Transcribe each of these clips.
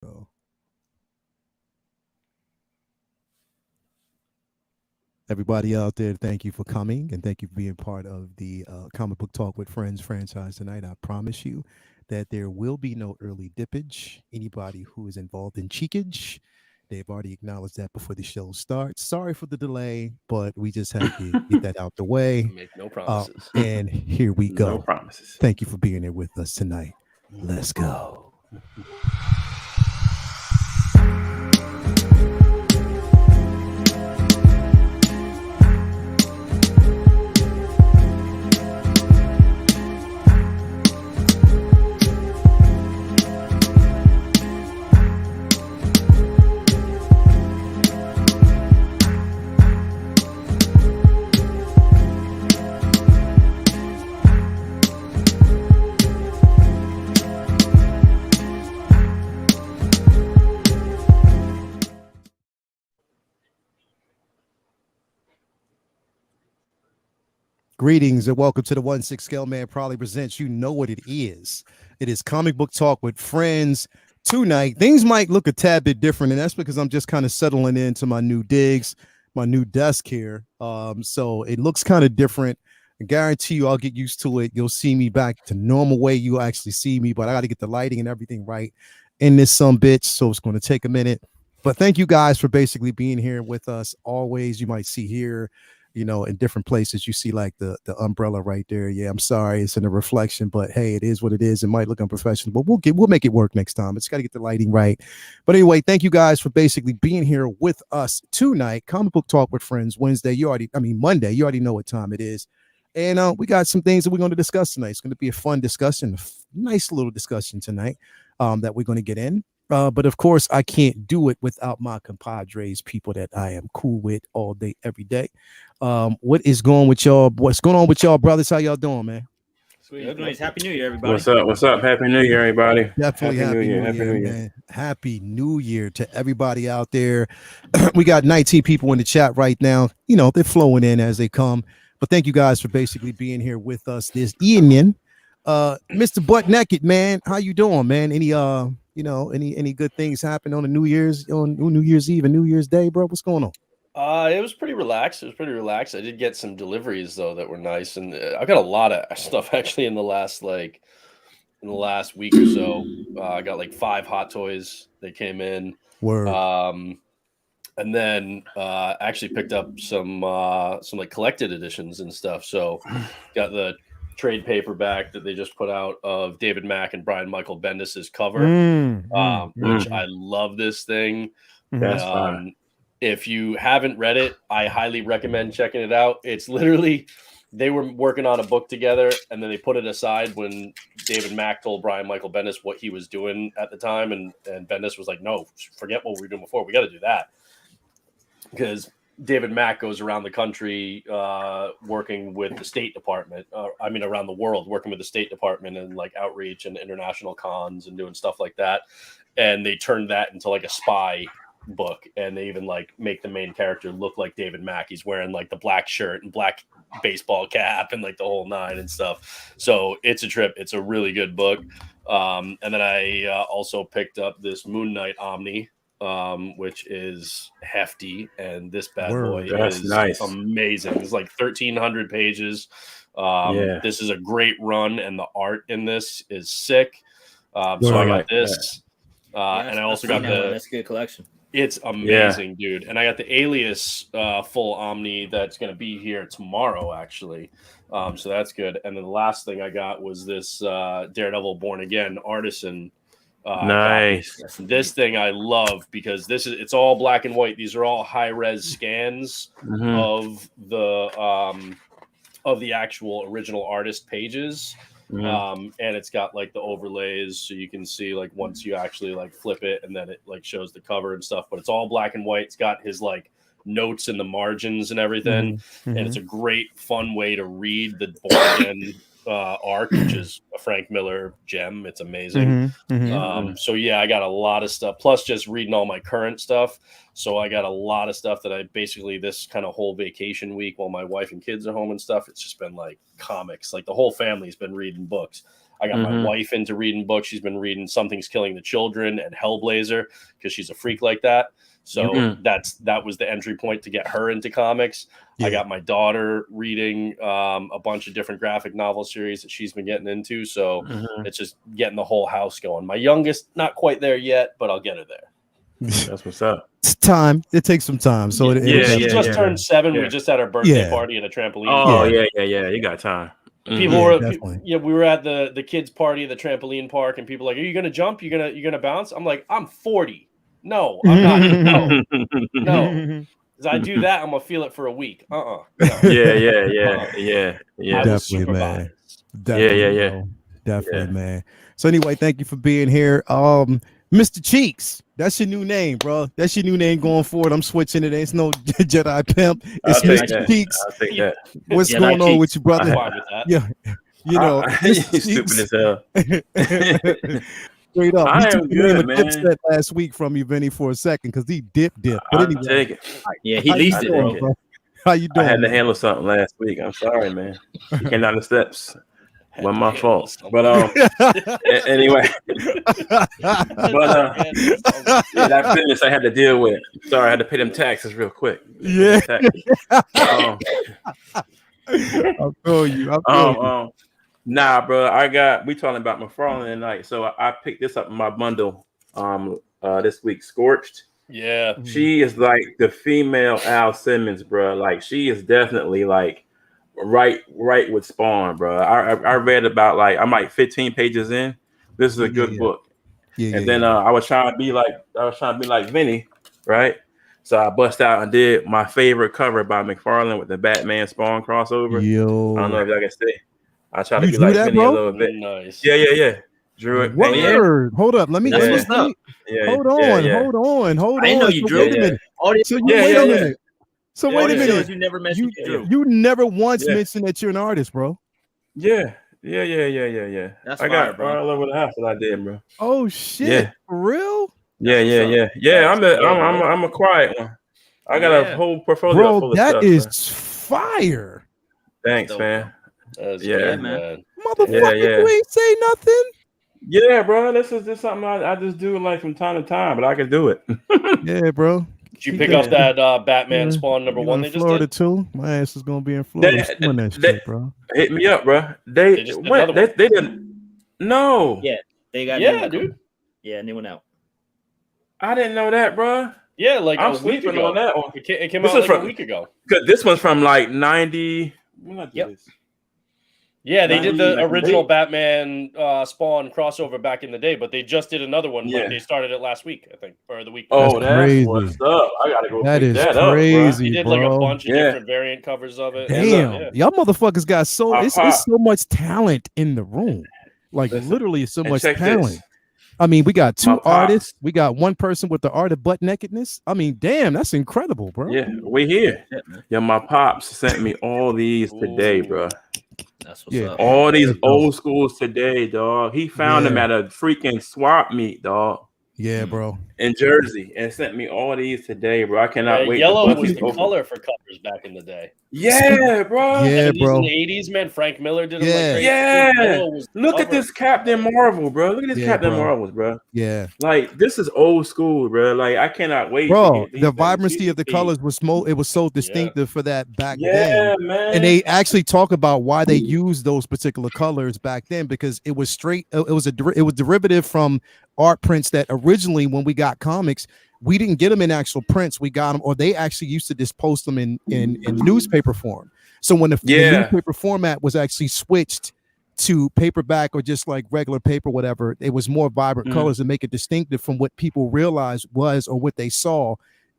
So, everybody out there, thank you for coming and thank you for being part of the Comic Book Talk with Friends franchise tonight. I promise you that there will be no early dippage. Anybody who is involved in cheekage, they've already acknowledged that before the show starts. Sorry for the delay, but we just had to get that out the way. Make no promises. And here we No go. promises. Thank you for being here with us tonight. Let's go. Greetings and welcome to the 1/6 Scale Man Probably presents. You know what it is. It is Comic Book Talk with Friends. Tonight, things might look a tad bit different, and that's because I'm just kind of settling into my new digs, my new desk here. So it looks kind of different. I guarantee you I'll get used to it. You'll see me back to normal way you'll actually see me, but I got to get the lighting and everything right in this some bitch, so it's going to take a minute. But thank you guys for basically being here with us always. You might see here, in different places you see like the umbrella right there. Yeah, I'm sorry, it's in a reflection, but hey, it is what it is. It might look unprofessional, but we'll make it work next time. It's got to get the lighting right. But anyway, thank you guys for basically being here with us tonight. Comic Book Talk with Friends Wednesday. Monday. You already know what time it is. And we got some things that we're going to discuss tonight. It's going to be a fun discussion, nice little discussion tonight that we're going to get in. But of course, I can't do it without my compadres, people that I am cool with all day, every day. What is going with y'all? What's going on with y'all, brothers? How y'all doing, man? Sweet. Happy New Year, everybody. What's up? What's up? Happy New Year, everybody. Definitely happy New Year, man. Happy New Year to everybody out there. We got 19 people in the chat right now. They're flowing in as they come. But thank you guys for basically being here with us this evening. Mr. Butt Naked, man, how you doing, man? Any any good things happen on New Year's Eve and New Year's Day, bro? What's going on? It was pretty relaxed. I did get some deliveries though that were nice, and I got a lot of stuff actually in the last week or so. I got like 5 Hot Toys. They came in. Word. And then actually picked up some like collected editions and stuff. So got the trade paperback that they just put out of David Mack and Brian Michael Bendis's cover, which I love this thing. That's fun. If you haven't read it, I highly recommend checking it out. It's literally, they were working on a book together and then they put it aside when David Mack told Brian Michael Bendis what he was doing at the time. And Bendis was like, no, forget what we were doing before. We got to do that. Because David Mack goes around the country working with the State Department. Around the world, working with the State Department and like outreach and international cons and doing stuff like that. And they turned that into like a spy book, and they even like make the main character look like David Mack. He's wearing like the black shirt and black baseball cap and like the whole nine and stuff. So it's a trip. It's a really good book. And then I also picked up this Moon Knight Omni, which is hefty, and this bad boy is nice. Amazing. It's like 1,300 pages. This is a great run, and the art in this is sick. So I got this, and I also got that's a good collection. It's amazing, dude. And I got the Alias full Omni that's going to be here tomorrow, actually. So that's good. And then the last thing I got was this Daredevil Born Again Artisan. Nice. This thing I love because it's all black and white. These are all high res scans of the actual original artist pages. And it's got like the overlays, so you can see like once you actually like flip it, and then it like shows the cover and stuff. But it's all black and white. It's got his like notes in the margins and everything, and it's a great fun way to read the Born Again arc, which is a Frank Miller gem. It's amazing. So yeah, I got a lot of stuff, plus just reading all my current stuff. So I got a lot of stuff that I basically, this kind of whole vacation week while my wife and kids are home and stuff, it's just been like comics. Like the whole family's been reading books. I got my wife into reading books. She's been reading Something's Killing the Children and Hellblazer because she's a freak like that. So that was the entry point to get her into comics. Yeah. I got my daughter reading a bunch of different graphic novel series that she's been getting into. So it's just getting the whole house going. My youngest, not quite there yet, but I'll get her there. That's what's up. It's time. It takes some time. So she just turned 7. We just had our birthday party at a trampoline. Oh yeah. You got time. People were, we were at the kids' party at the trampoline park, and people were like, "Are you gonna jump? You're gonna bounce?" I'm like, "I'm 40. No, I'm not. No. Because I do that, I'm gonna feel it for a week. No. Yeah. Definitely, man. Definitely, man. So anyway, thank you for being here. Mr. Cheeks, that's your new name, bro. That's your new name going forward. I'm switching it. It's no Jedi Pimp. It's Mr. Cheeks. I'll take that. What's going on with you, brother? Yeah. You know, he's stupid as hell. Straight up. I am good, man. Dipset last week from you, Vinny, for a second, because he dipped. But anyway, take it. Yeah, he leased it, bro. How you doing? I had to handle something last week. I'm sorry, man. You came down the steps. Wasn't my fault. But anyway. That business I had to deal with. Sorry, I had to pay them taxes real quick. Yeah. I feel you. Nah, bro. We talking about McFarlane tonight. So I picked this up in my bundle this week. Scorched. Yeah. She is like the female Al Simmons, bro. Like she is definitely like right with Spawn, bro. I read about I'm like 15 pages in. This is a good book. And then I was trying to be like Vinny, right? So I bust out and did my favorite cover by McFarlane with the Batman Spawn crossover. Yo. I don't know if y'all can see. I try to be like Vinny a little bit. Nice. Yeah. Drew it. Word. Hold up. Let me That's what's up. Hold on. I didn't know you drew it. Wait a minute. So wait a minute. You never mentioned you never once mentioned that you're an artist, bro. Yeah. That's I got bro. all over the house that I did, bro. Oh shit. Yeah. For real? Yeah. I'm a quiet one. I got a whole portfolio full of stuff. That is fire. Thanks, man. That's good, man. Motherfucker, you ain't say nothing. Yeah, bro. This is just something I just do like from time to time, but I can do it. Yeah, bro. Did you pick up that Batman Spawn #1 they just Florida did? Too. My ass is gonna be in Florida. That shit, bro. Hit me up, bro. They didn't. No. Yeah, they got. Yeah, dude. Yeah, new one out. I didn't know that, bro. Yeah, like I'm sleeping on that one. It came out like a week ago. Because this one's from like 90. Yep. Yeah, they did the original Batman Spawn crossover back in the day, but they just did another one. Yeah. They started it last week, I think, or the week. Oh, that's crazy. What's up? I gotta go. That is crazy. He did like a bunch of different variant covers of it. Damn, y'all motherfuckers got it's so much talent in the room. Like literally so much talent. This. I mean, we got two artists. We got one person with the art of butt nakedness. I mean, damn, that's incredible, bro. Yeah, we here. Yeah, my pops sent me all these today, bro. That's what's up. All these old schools today, dog. He found them at a freaking swap meet, dog. Yeah, bro. In Jersey, and sent me all these today, bro. I cannot wait. Yellow was the color for covers back in the day. Yeah, bro. Yeah, bro. In the 80s, man, Frank Miller did it. Yeah. Look at this Captain Marvel, bro. Look at this Captain Marvels, bro. Yeah. Like this is old school, bro. Like I cannot wait. Bro, the vibrancy of the colors was so distinctive for that back then. Yeah, man. And they actually talk about why they used those particular colors back then because it was straight. It was derivative from art prints that originally when we got comics, we didn't get them in actual prints. We got them, or they actually used to just post them in newspaper form. So when the newspaper format was actually switched to paperback or just like regular paper, whatever, it was more vibrant colors to make it distinctive from what people realized was or what they saw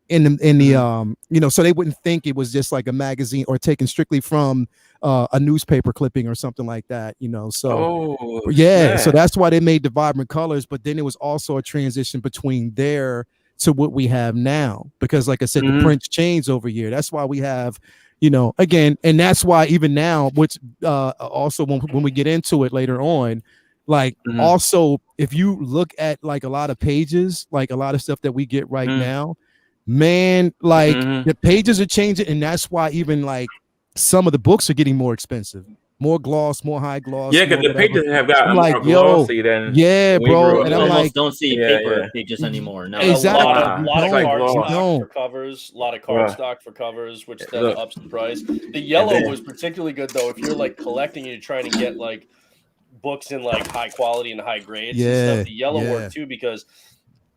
in the so they wouldn't think it was just like a magazine or taken strictly from a newspaper clipping or something like that, so so that's why they made the vibrant colors. But then it was also a transition between there to what we have now, because like I said, the prints changed over here. That's why we have again, and that's why even now, which also when we get into it later on, like also if you look at like a lot of pages, like a lot of stuff that we get right now, man, like the pages are changing, and that's why even like some of the books are getting more expensive. more gloss, more high gloss. Yeah, because more the whatever. pages have gotten I'm like, more yo, glossy than yeah, when we bro. grew And up. I'm almost like, don't see Yeah, paper yeah. pages anymore. No, And Exactly. a You lot of don't. cardstock don't. for covers, a lot of Bruh. cardstock for covers, which then Look. ups the price. The yellow then- was particularly good though. If you're like collecting and you're trying to get like books in like high quality and high grades and Yeah, stuff, the yellow yeah. worked too because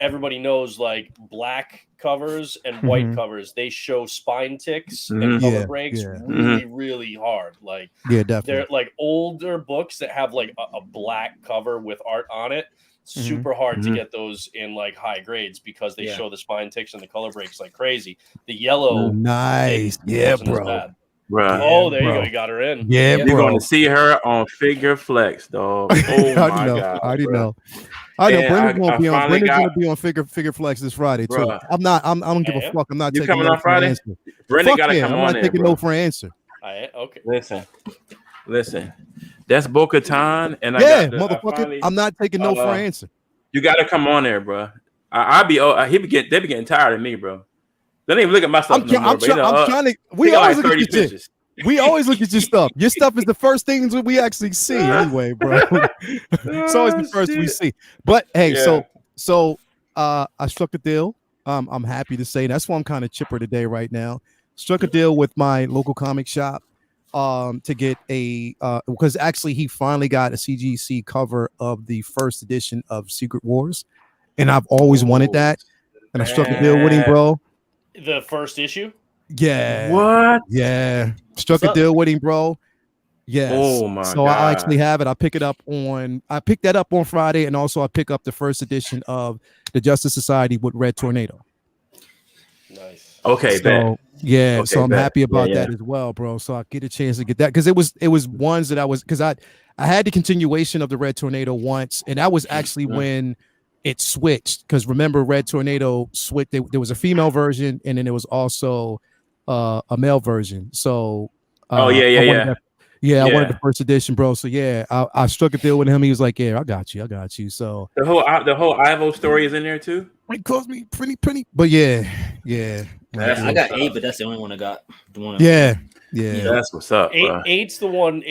everybody knows like black covers and white Mhm. covers, they show spine ticks Mhm. and color Yeah, breaks yeah. really, really hard. Like Yeah, definitely. they're like older books that have like a black cover with art on it. Super hard to Mhm. get those in like high grades because they Yeah. show the spine ticks and the color breaks like crazy. The yellow Nice. it Yeah, wasn't as bro. bad. Bruh. Oh, there you bro. go. You got her in. Yeah, You're You're bro. going to see her on Figure Flex, dog. Oh I my know. god, I already bruh. know. I know. And Brendan's gonna I be on. finally Brendan's got- gonna be on Figure Flex this Friday too. Bruh. I'm not. I don't give a Yeah. fuck. I'm not You taking coming no on for an Friday? answer. Brendan Fuck got to yeah, come I'm on not there, taking bro. no for an answer. Okay. Listen. That's Bo-Katan, and Yeah, I got motherfucker. finally, I'm not taking no for an answer. You got to come on there, bro. They be getting tired of me, bro. They don't even look at my stuff I'm no more. trying to. We got always like look 30 at your shit. pictures. We always look at your stuff. Your stuff is the first things that we actually see anyway, bro. It's always the first we see. But hey, Yeah. so I struck a deal. I'm happy to say that's why I'm kind of chipper today right now. Struck a deal with my local comic shop to get a because actually he finally got a CGC cover of the first edition of Secret Wars, and I've always wanted that. And I struck a deal with him, bro. The first issue? Yeah. What? Yeah. Struck What's a up? deal with him, bro. Yes. Oh my so God. I actually have it. I picked that up on Friday, and also I pick up the first edition of the Justice Society with Red Tornado. Nice. Okay, So yeah, Okay, so I'm bet. happy about Yeah, that as well, bro. So I get a chance to get that because it was ones that I had the continuation of the Red Tornado once, and that was actually when it switched. Because remember, Red Tornado switched. There was a female version, and then there was also a male version. So I wanted the first edition, bro. So yeah, I struck a deal with him. He was like, "Yeah, I got you." So the whole Ivo story is in there too. it cost me pretty, but yeah. That's I got what's 8, up. but that's the only one I got. The one Yeah. That's what's up, bro. Eight's the one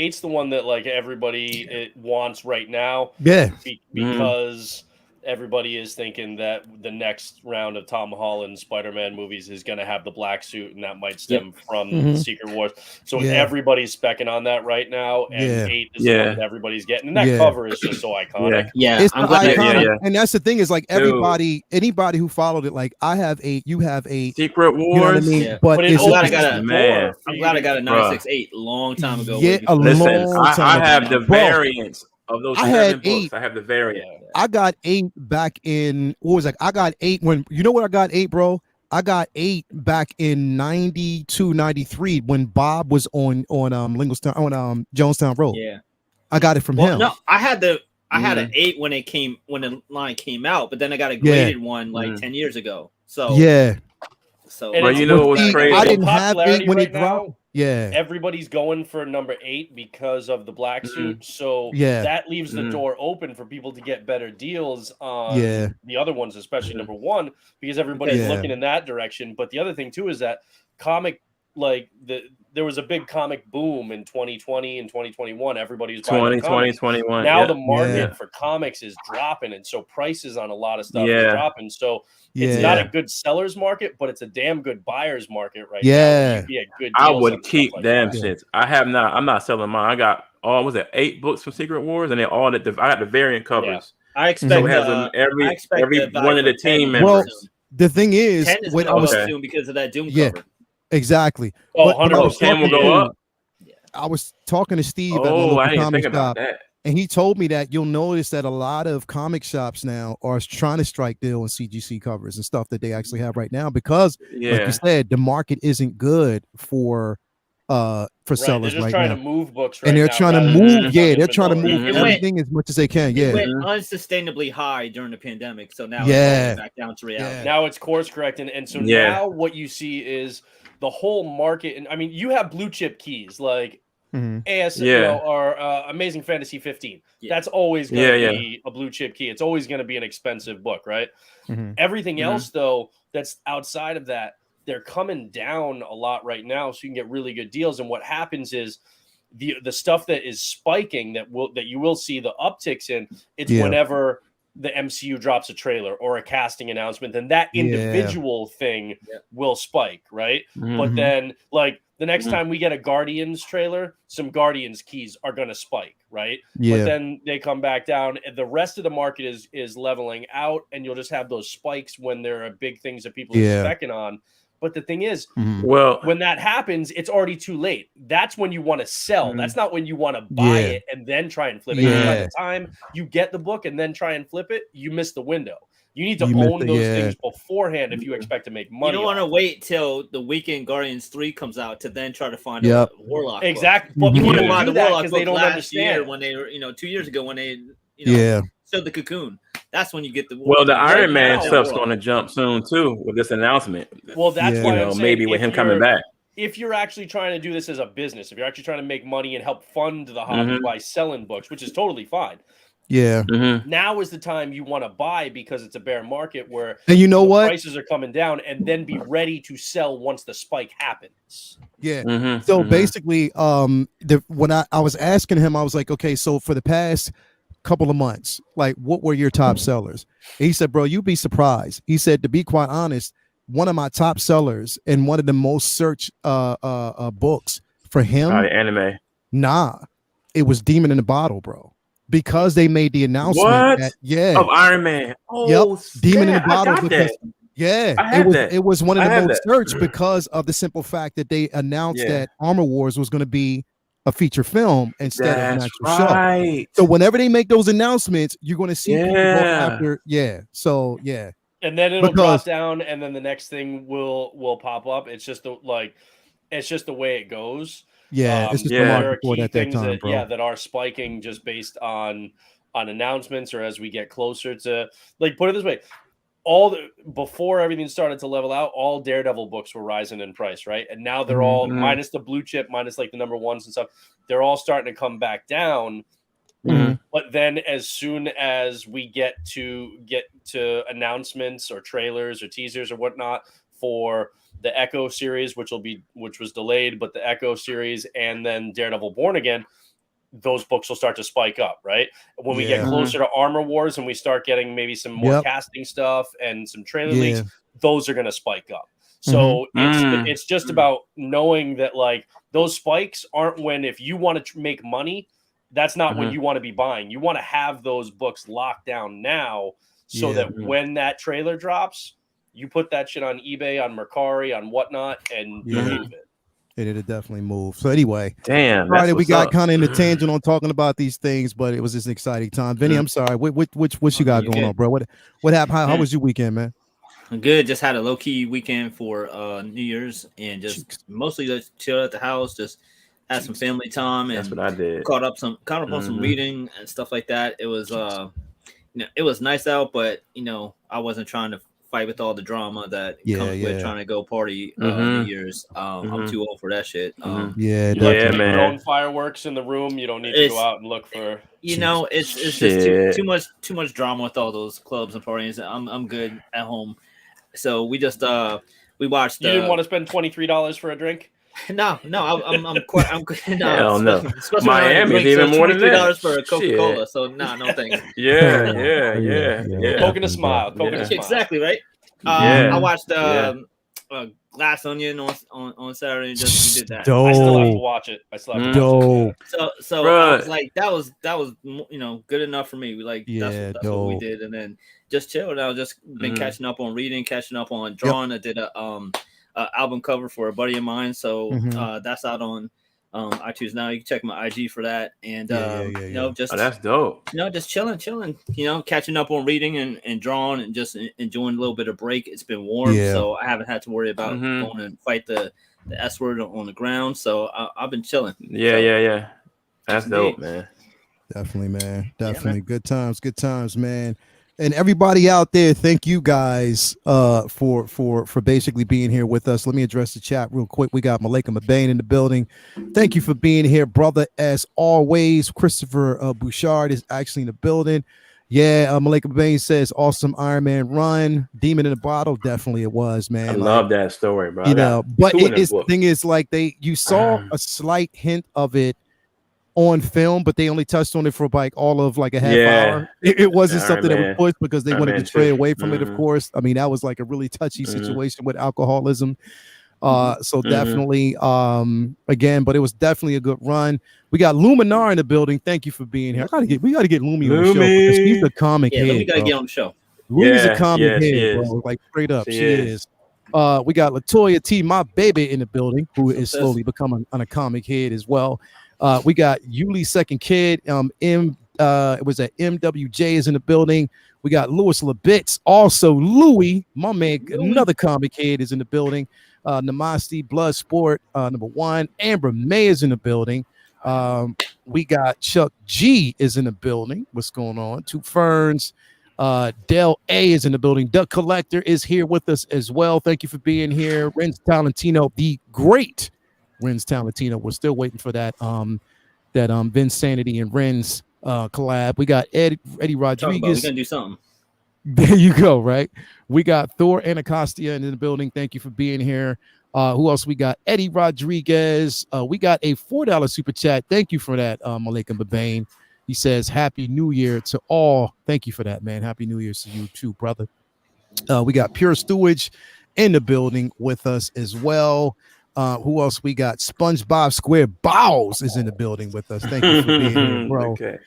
that like everybody wants right now. Yeah. Because everybody is thinking that the next round of Tom Holland Spider-Man movies is going to have the black suit, and that might stem from Secret Wars. So everybody's specking on that right now, and 8 is the one that everybody's getting, and that cover is just so iconic. It's I'm glad iconic. And that's the thing is like anybody who followed it, like I have 8, you have 8. Secret Wars. You know what I mean? Yeah. But it's I'm glad I got a Bruh. 968 a long time ago. Yeah, a Listen, long time I have ago. the Bro, variants of those I 7 had books. 8. I have the variant. I got 8 back in I got 8 when you know what I got 8, bro. I got 8 back in 92, 93 when Bob was on Lingelstown on Jonestown Road. Yeah, I got it from him. No, I had an 8 when the line came out, but then I got a graded one like 10 years ago. So yeah. So But you know what was crazy? I didn't have 8 when right it dropped. now, Yeah. Everybody's going for number 8 because of the black suit. So that leaves the door open for people to get better deals on the other ones, especially number 1, because everybody's looking in that direction. But the other thing too is that there was a big comic boom in 2020 and 2021. Everybody was buying 21. Now the market for comics is dropping, and so prices on a lot of stuff is dropping. So it's not a good seller's market, but it's a damn good buyer's market right now. You get good I deals would on keep stuff like them that. shits. I'm not selling mine. I got was it 8 books from Secret Wars, and they all I got the variant covers. I expect So it has every one of the team members. Well, the thing is, 10 is when going I was to go soon because of that Doom Yeah. cover. exactly. Oh, But when I was 10 will talking go to- up. I was talking to Steve at my Oh, local I didn't comic think about shop, that. and he told me that you'll notice that a lot of comic shops now are trying to strike deal on CGC covers and stuff that they actually have right now because, like you said, the market isn't good for sellers They're just right trying now. to move books right And they're now trying to rather than move. just Yeah, fucking they're trying to vanilla. move It went- everything as much as they can. It Yeah, went unsustainably high during the pandemic, so now it's Yeah. going back down to reality. Yeah. Now it's course correcting, and so now what you see is the whole market. And I mean, you have blue chip keys like AS, or Amazing Fantasy 15. Yeah. That's always going to be a blue chip key. It's always going to be an expensive book, right? Everything else, though, that's outside of that, they're coming down a lot right now, so you can get really good deals. And what happens is The stuff that is spiking that you will see the upticks in, it's whenever the MCU drops a trailer or a casting announcement, then that individual thing will spike, right? But then, like, the next time we get a Guardians trailer, some Guardians keys are going to spike, right? But then they come back down, and the rest of the market is leveling out, and you'll just have those spikes when there are big things that people are specking on. But the thing is, well, when that happens, it's already too late. That's when you want to sell. That's not when you want to buy it and then try and flip it. By the time you get the book and then try and flip it, you miss the window. You need to own those things beforehand if you expect to make money. You don't want to wait till the weekend Guardians 3 comes out to then try to find a Warlock. Exactly. But you want to buy the Warlock because they don't understand. When they were, 2 years ago when they, showed the Cocoon. That's when you get the. Well, the Iron Man stuff's going to jump soon too with this announcement. Well, that's why I'm maybe with him coming back. If you're actually trying to do this as a business, if you're actually trying to make money and help fund the hobby by selling books, which is totally fine. Yeah. Now is the time you want to buy because it's a bear market where and you know what prices are coming down, and then be ready to sell once the spike happens. Yeah. So basically, when I was asking him, I was like, okay, so for the past couple of months, like, what were your top sellers? And he said, bro, you'd be surprised. He said, to be quite honest, one of my top sellers and one of the most searched books for him, anime. Nah, it was Demon in the Bottle, bro. Because they made the announcement of Iron Man. Oh, Demon in the Bottle. Because, it was one of the most searched because of the simple fact that they announced that Armor Wars was going to be a feature film instead of an actual show. So whenever they make those announcements, you're going to see people go after. So and then it'll drop down, and then the next thing will pop up. It's just the way it goes. It's just the market for that time, that, bro. that are spiking just based on announcements, or as we get closer to, like, put it this way, before everything started to level out, all Daredevil books were rising in price, right? And now they're all minus the blue chip, minus like the number ones and stuff. They're all starting to come back down. But then as soon as we get to announcements or trailers or teasers or whatnot for the Echo series, which was delayed, but the Echo series and then Daredevil Born Again, those books will start to spike up, right? When we get closer to Armor Wars and we start getting maybe some more casting stuff and some trailer leaks, those are going to spike up. So it's just about knowing that, like, those spikes aren't when, if you want to make money, that's not when you want to be buying. You want to have those books locked down now so that when that trailer drops, you put that shit on eBay, on Mercari, on whatnot, and you move it. It'll definitely move. So anyway, Friday we got kind of in the tangent on talking about these things, but it was just an exciting time. Vinny, I'm sorry. What you got going on, bro? What happened? How was your weekend, man? Good. Just had a low key weekend for New Year's, and just mostly just chilled at the house. Just had some family time, and that's what I did. Caught up on some reading and stuff like that. It was it was nice out, but I wasn't trying to fight with all the drama that comes with trying to go party New Year's. I'm too old for that shit. Man. Your own fireworks in the room. You don't need to go out and look for. It's just too much drama with all those clubs and parties. I'm good at home. So we just we watched. You didn't want to spend $23 for a drink? No, I'm quite. Hell no. Miami's even more than that. $23 for a Coca-Cola. So no thanks. Yeah. Coke and a smile. Exactly right. I watched Glass Onion on Saturday. And just did that. Dope. I still have to watch it. So I was like, that was good enough for me. That's what we did, and then just chilled. I was just been catching up on reading, catching up on drawing. I did a album cover for a buddy of mine, so that's out on iTunes now. You can check my IG for that, and just that's dope. Just chilling, catching up on reading and drawing, and just enjoying a little bit of break. It's been warm, so I haven't had to worry about going and fight the S word on the ground. So I've been chilling. Yeah. That's dope, man. Definitely, man. Definitely. Good times, man. And everybody out there, thank you guys for basically being here with us. Let me address the chat real quick. We got Malika Mabane in the building. Thank you for being here, brother, as always. Christopher Bouchard is actually in the building. Malika Mabane says, awesome Iron Man run. Demon in the Bottle, definitely it was, man. I love that story, bro. But the thing is, like, you saw a slight hint of it on film, but they only touched on it for like all of like a half hour. It wasn't something that was pushed because they wanted to stray away from it, of course. I mean, that was like a really touchy situation with alcoholism. So definitely, again, but it was definitely a good run. We got Luminar in the building. Thank you for being here. We gotta get Lumi on the show because she's a comic head. Lumi gotta get on the show. Lumi's a comic head, bro. Like straight up, she is. We got Latoya T, my baby, in the building, who is slowly becoming a comic head as well. We got Yuli's second kid. It was at MWJ is in the building. We got Louis Labitz, also Louis, my man, another comic head is in the building. Namaste Bloodsport, number 1. Amber May is in the building. We got Chuck G is in the building. What's going on? Two Ferns. Del A is in the building. Duck Collector is here with us as well. Thank you for being here. Renz Talentino, the great Renz Talentino. We're still waiting for that Vince Sanity and Renz collab. We got Eddie Rodriguez. We're gonna do something. There you go, right? We got Thor Anacostia in the building. Thank you for being here. Who else? We got Eddie Rodriguez. We got a $4 super chat. Thank you for that, Malika Babane. He says, Happy New Year to all. Thank you for that, man. Happy New Year to you too, brother. We got Pure Stewage in the building with us as well. Who else? We got SpongeBob SquareBows is in the building with us. Thank you for being here, bro. Okay.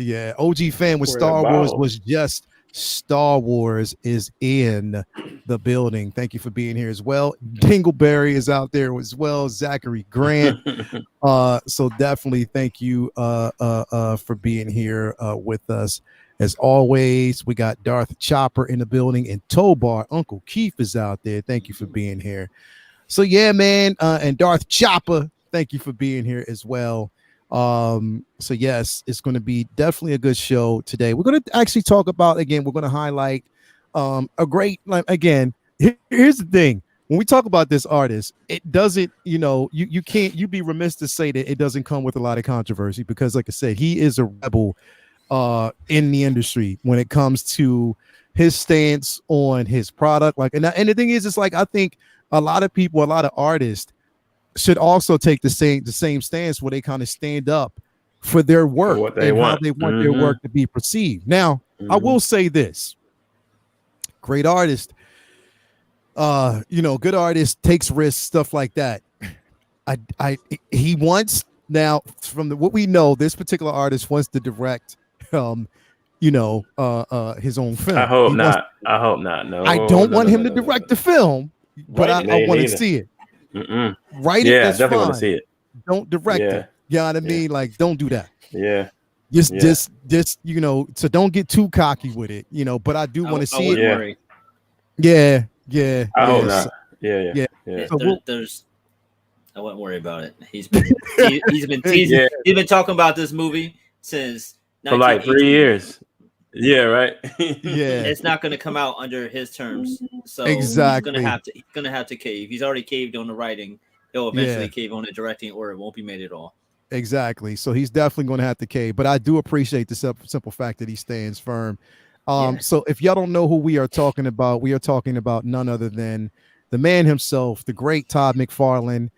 Yeah. OG fan with Star Wars was just Star Wars is in the building. Thank you for being here as well. Dingleberry is out there as well. Zachary Grant. So definitely thank you for being here with us. As always, we got Darth Chopper in the building and Tobar. Uncle Keith is out there. Thank you for being here. So yeah, man. And Darth Chopper, thank you for being here as well. So yes, it's going to be definitely a good show today. We're going to actually talk about, again, we're going to highlight a great, like, again, here's the thing. When we talk about this artist, it doesn't, you can't, you'd be remiss to say that it doesn't come with a lot of controversy because, like I said, he is a rebel in the industry when it comes to his stance on his product. Like, and the thing is, it's like, I think a lot of people, a lot of artists should also take the same stance where they kind of stand up for their work how they want their work to be perceived. Now, I will say this: great artist, good artist takes risks, stuff like that. He wants now, from what we know, this particular artist wants to direct, his own film. I hope not. No, I don't want him to direct the film, but I want to see it. Write it. That's definitely fine. want to see it. Don't direct it. You know what I mean? Like, don't do that. Yeah. Just so don't get too cocky with it, but I do want to see it. Worry. Yeah. I hope not. Yeah. So I wouldn't worry about it. He's been teasing. He's been talking about this movie since for like 3 years. Yeah, right. Yeah, it's not going to come out under his terms, so exactly. He's gonna have to cave. He's already caved on the writing. He'll eventually cave on the directing, or it won't be made at all. Exactly. So he's definitely going to have to cave. But I do appreciate the simple fact that he stands firm. So if y'all don't know who we are talking about none other than the man himself, the great Todd McFarlane.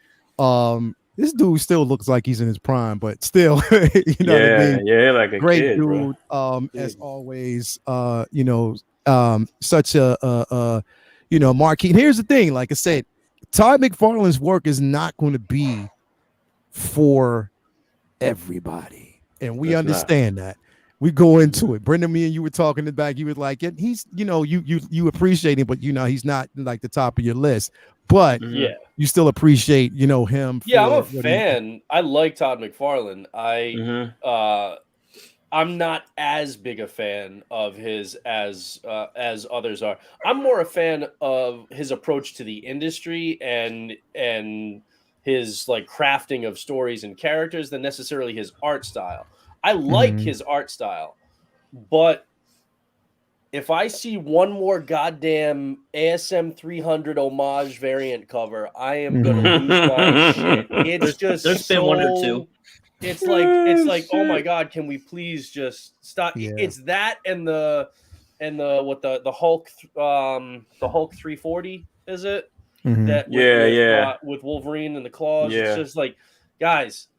This dude still looks like he's in his prime, but still, what I mean? Yeah, like a great kid, dude. As always, such a marquee. And here's the thing, like I said, Todd McFarlane's work is not going to be for everybody, and we understand that. We go into it. Brendan, me and you were talking in the back. You were like, he's, you appreciate him, but he's not like the top of your list. But you still appreciate, him. I'm a fan. I like Todd McFarlane. I'm not as big a fan of his as others are. I'm more a fan of his approach to the industry and his like crafting of stories and characters than necessarily his art style. I like his art style, but if I see one more goddamn ASM 300 homage variant cover, I am gonna lose my shit. It's just there's been one or two. It's like oh my god, can we please just stop? Yeah. It's that and the Hulk the Hulk 340 is it? That with Wolverine and the claws. It's just like, guys,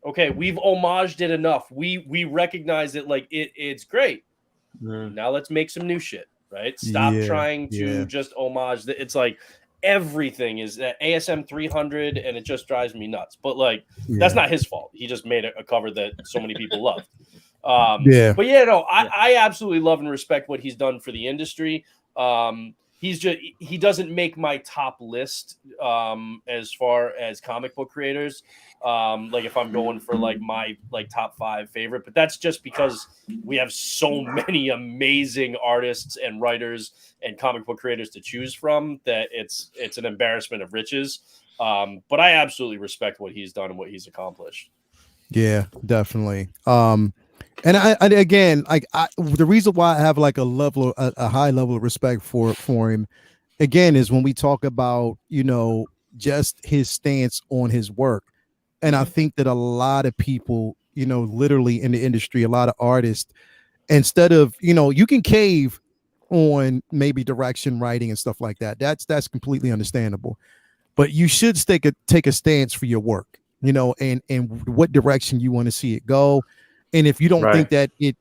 Okay, we've homaged it enough. We recognize it, like it's great. Now let's make some new shit, right? Stop trying to just homage. It's like everything is at ASM 300, and it just drives me nuts. But like that's not his fault. He just made a cover that so many people loved. But I absolutely love and respect what he's done for the industry. He doesn't make my top list as far as comic book creators. Like if I'm going for like my like top 5 favorite, but that's just because we have so many amazing artists and writers and comic book creators to choose from that it's an embarrassment of riches. But I absolutely respect what he's done and what he's accomplished. Yeah, definitely. And I again, like the reason why I have like a high level of respect for him, again, is when we talk about, just his stance on his work. And I think that a lot of people, literally in the industry, a lot of artists, instead of, you can cave on maybe direction, writing and stuff like that. That's completely understandable. But you should take a stance for your work, and what direction you want to see it go. And if you don't think that if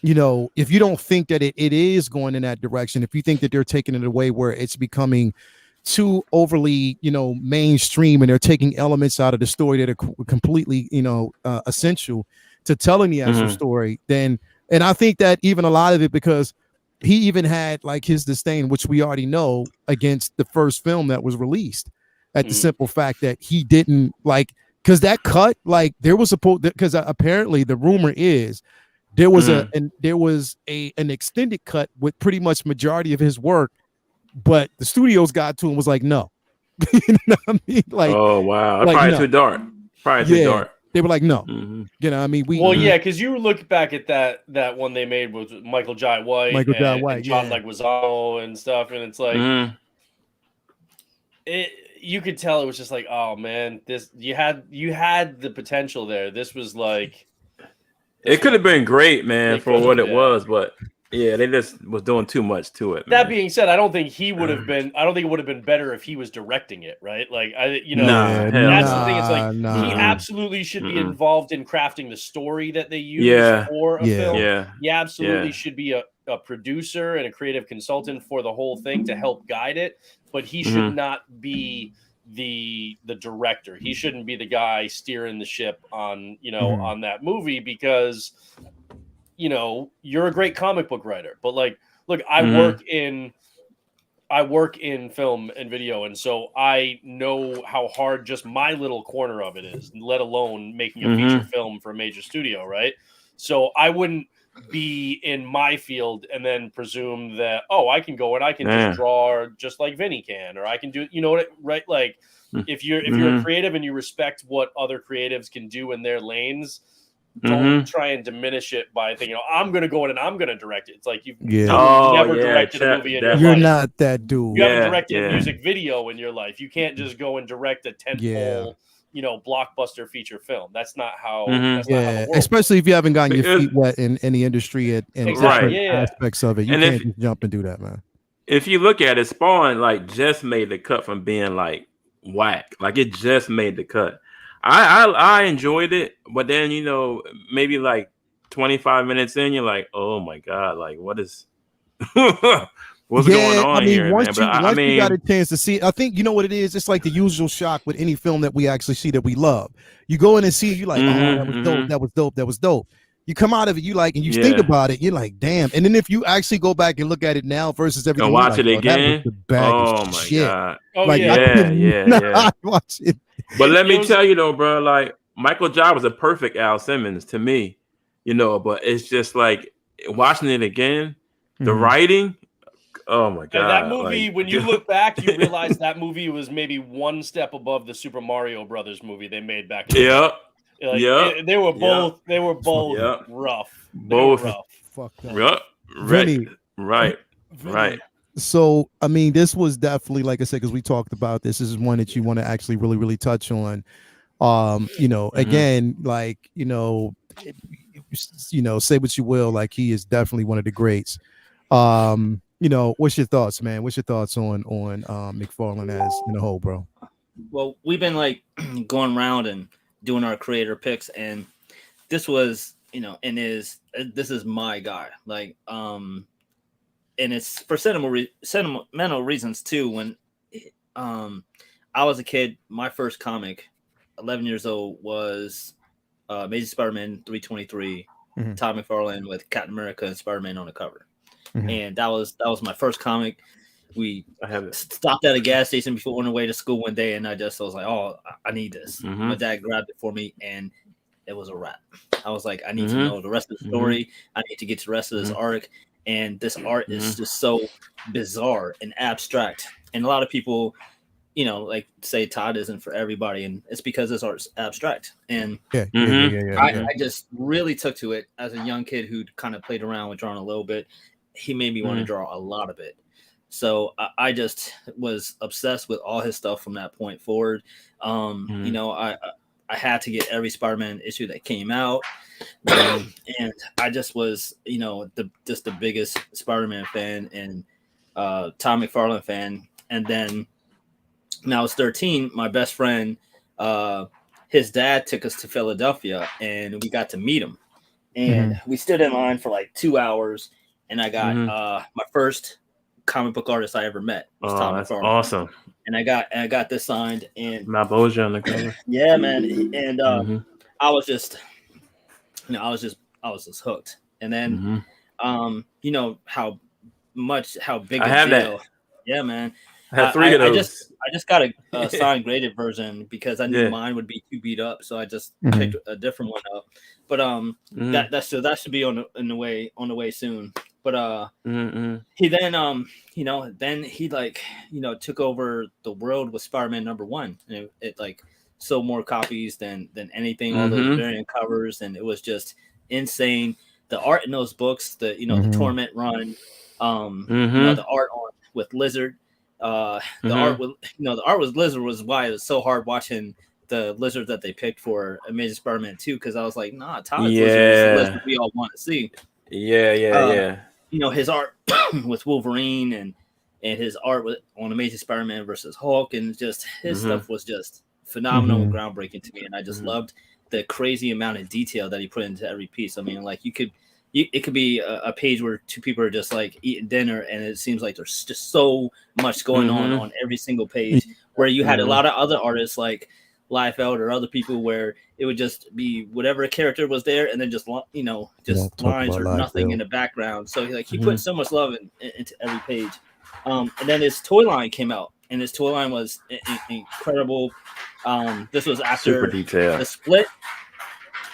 you don't think that it is going in that direction, if you think that they're taking it away where it's becoming too overly, mainstream, and they're taking elements out of the story that are completely, essential to telling the actual story, then, and I think that even a lot of it, because he even had like his disdain, which we already know, against the first film that was released, at the simple fact that he didn't like, because that cut, like there was because apparently the rumor is there was an extended cut with pretty much majority of his work, but the studios got to him, was like, no. You know what I mean? Like, oh wow, like, probably too dark. Too dark. They were like, no. You know what I mean? Because you look back at that one they made with Michael Jai White, and John Leguizamo and stuff, and it's like you could tell it was just like, oh man, this you had the potential there. This was like, it could have been great, man, for what it was, but yeah, they just was doing too much to it. That being said, I don't think he would have been. I don't think it would have been better if he was directing it, right? Like that's the thing. It's like he absolutely should be involved in crafting the story that they use for a film. Yeah, he absolutely should be a producer and a creative consultant for the whole thing to help guide it. But he should not be the director. He shouldn't be the guy steering the ship on on that movie, because you're a great comic book writer, but like, look, I work in film and video, and so I know how hard just my little corner of it is, let alone making a feature film for a major studio, right? So I wouldn't be in my field and then presume that, oh, I can go and I can just draw just like Vinny can, or I can do, right? Like if you're a creative and you respect what other creatives can do in their lanes, don't try and diminish it by thinking, I'm going to go in and I'm going to direct it. It's like you've never directed a movie in your life. You're not that dude. You haven't directed a music video in your life. You can't just go and direct a tentpole, blockbuster feature film. That's not how. That's not how the world especially if you haven't gotten your feet wet in the industry and different aspects of it. You can't just jump and do that, man. If you look at it, Spawn like just made the cut from being like whack. Like it just made the cut. I enjoyed it, but then maybe like 25 minutes in, you're like, oh my god, like what is what's going on here? Once you got a chance to see, I think you know what it is. It's like the usual shock with any film that we actually see that we love. You go in and see it, you're like, oh, that was dope, that was dope, that was dope. You come out of it, you like, and you think about it, you're like, damn. And then if you actually go back and look at it now versus everything, and watch it again, oh my god, I watch it. But let me tell you though, bro, like Michael Jai was a perfect Al Simmons to me, but it's just like watching it again, the writing, oh my god. And that movie, when you look back, you realize that movie was maybe one step above the Super Mario Brothers movie they made back in the day. They were both rough. Both rough. Fuck that. Right. So, I mean, this was definitely, like I said, because we talked about this. This is one that you want to actually really, really touch on. Again, like, say what you will, like he is definitely one of the greats. What's your thoughts, man? What's your thoughts on McFarlane as in a whole, bro? Well, we've been like going around and doing our creator picks, and this was, this is my guy. Like, and it's for sentimental reasons too. When I was a kid, my first comic, 11 years old, was Amazing Spider-Man 323, Todd McFarlane with Captain America and Spider-Man on the cover. And that was my first comic. We stopped at a gas station before on the way to school one day, and I was like, oh, I need this. My dad grabbed it for me, and it was a wrap. I was like, I need to know the rest of the story. I need to get to the rest of this arc. And this art is just so bizarre and abstract. And a lot of people, like say Todd isn't for everybody, and it's because this art's abstract. And I just really took to it as a young kid who kind of played around with drawing a little bit. He made me want to draw a lot of it. So I just was obsessed with all his stuff from that point forward. I had to get every Spider-Man issue that came out. And I just was, the biggest Spider-Man fan and Todd McFarlane fan. And then when I was 13, my best friend, his dad took us to Philadelphia and we got to meet him. And we stood in line for like 2 hours, and I got my first comic book artist I ever met was Todd McFarlane. Awesome. And I got this signed, and Malboja on the cover. Yeah, man. And I was just hooked. And then how big I have deal. that. Yeah, man. I have 3 of those. I just got a signed graded version because I knew mine would be too beat up, so I just picked a different one up. But that should be on the way soon. But he then then he took over the world with Spider-Man #1, and it like sold more copies than anything. All those variant covers, and it was just insane. The art in those books, the Torment run, the art with Lizard. The art with Lizard was why it was so hard watching the Lizard that they picked for Amazing Spider-Man 2, because I was like, nah, Todd's Lizard is the Lizard we all want to see. His art with Wolverine and his art on Amazing Spider-Man versus Hulk, and just his stuff was just phenomenal and groundbreaking to me, and I just loved the crazy amount of detail that he put into every piece. I mean, like it could be a page where 2 people are just like eating dinner, and it seems like there's just so much going on every single page, where you had a lot of other artists like Liefeld or other people where it would just be whatever character was there, and then just lines or nothing in the background. So he put so much love into every page. And then his toy line came out, and his toy line was incredible. This was after the split,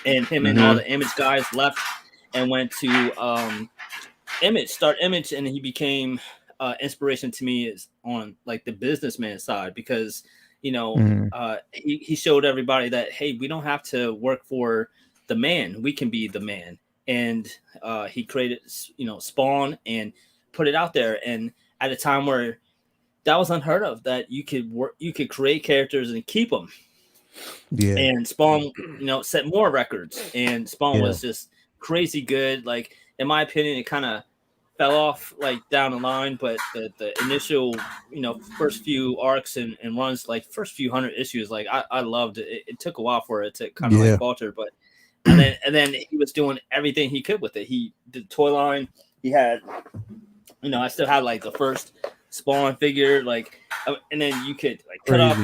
and him and all the Image guys left and went to Image, and he became inspiration to me is on like the businessman side, because he showed everybody that, hey, we don't have to work for the man, we can be the man. And he created Spawn and put it out there, and at a time where that was unheard of, that you could create characters and keep them. And Spawn set more records, and Spawn was just crazy good. Like, in my opinion, it kind of fell off like down the line, but the initial first few arcs and runs, like first few 100 issues, like I loved it. It took a while for it to kind of like falter, but and then he was doing everything he could with it. He did toy line. He had I still had like the first Spawn figure, like, and then you could like cut off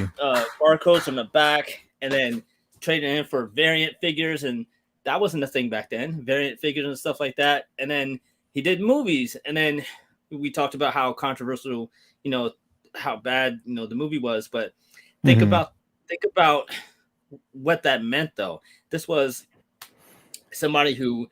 barcodes from the back and then trade it in for variant figures, and that wasn't a thing back then, variant figures and stuff like that. And then he did movies, and then we talked about how controversial, how bad, the movie was. But think about what that meant, though. This was somebody who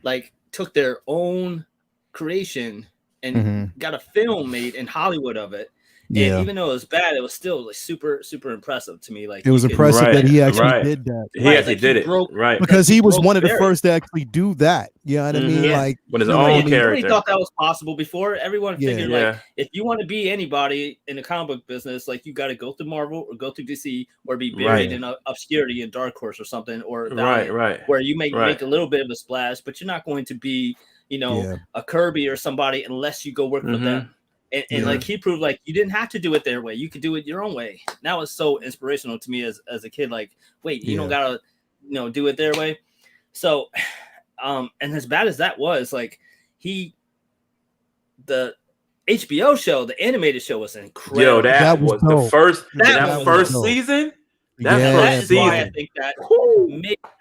like took their own creation and got a film made in Hollywood of it. And even though it was bad, it was still like super, super impressive to me. Like, it was impressive that he actually did that. He actually did it, because he was one of the first to actually do that. You know what I mean? Like, with his own character. He thought that was possible before. Everyone figured like, if you want to be anybody in the comic book business, like you got to go through Marvel or go through DC or be buried in obscurity in Dark Horse or something, or where you make a little bit of a splash, but you're not going to be a Kirby or somebody unless you go work with them. And like he proved like you didn't have to do it their way. You could do it your own way. That was so inspirational to me as a kid. Like, wait, you don't gotta, do it their way. So, and as bad as that was, like the HBO show, the animated show was incredible. Yo, that was the first season. That's why I think that.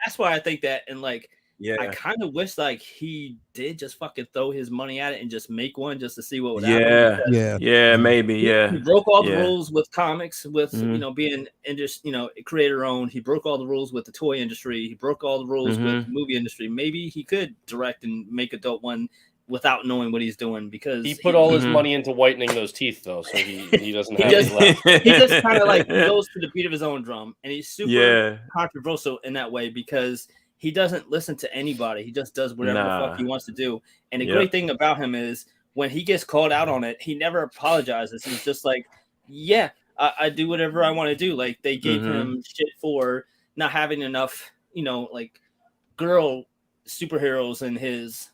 That's why I think that, and like. Yeah, I kind of wish like he did just fucking throw his money at it and just make one just to see what would happen. Yeah, maybe. He broke all the rules with comics, with being creator owned. He broke all the rules with the toy industry. He broke all the rules with the movie industry. Maybe he could direct and make a dope one without knowing what he's doing, because he put all his money into whitening those teeth though, so he doesn't have any left. He just kind of like goes to the beat of his own drum, and he's super controversial in that way because he doesn't listen to anybody. He just does whatever the fuck he wants to do. And the great thing about him is when he gets called out on it, he never apologizes. He's just like, I do whatever I want to do. Like they gave him shit for not having enough, like girl superheroes in his,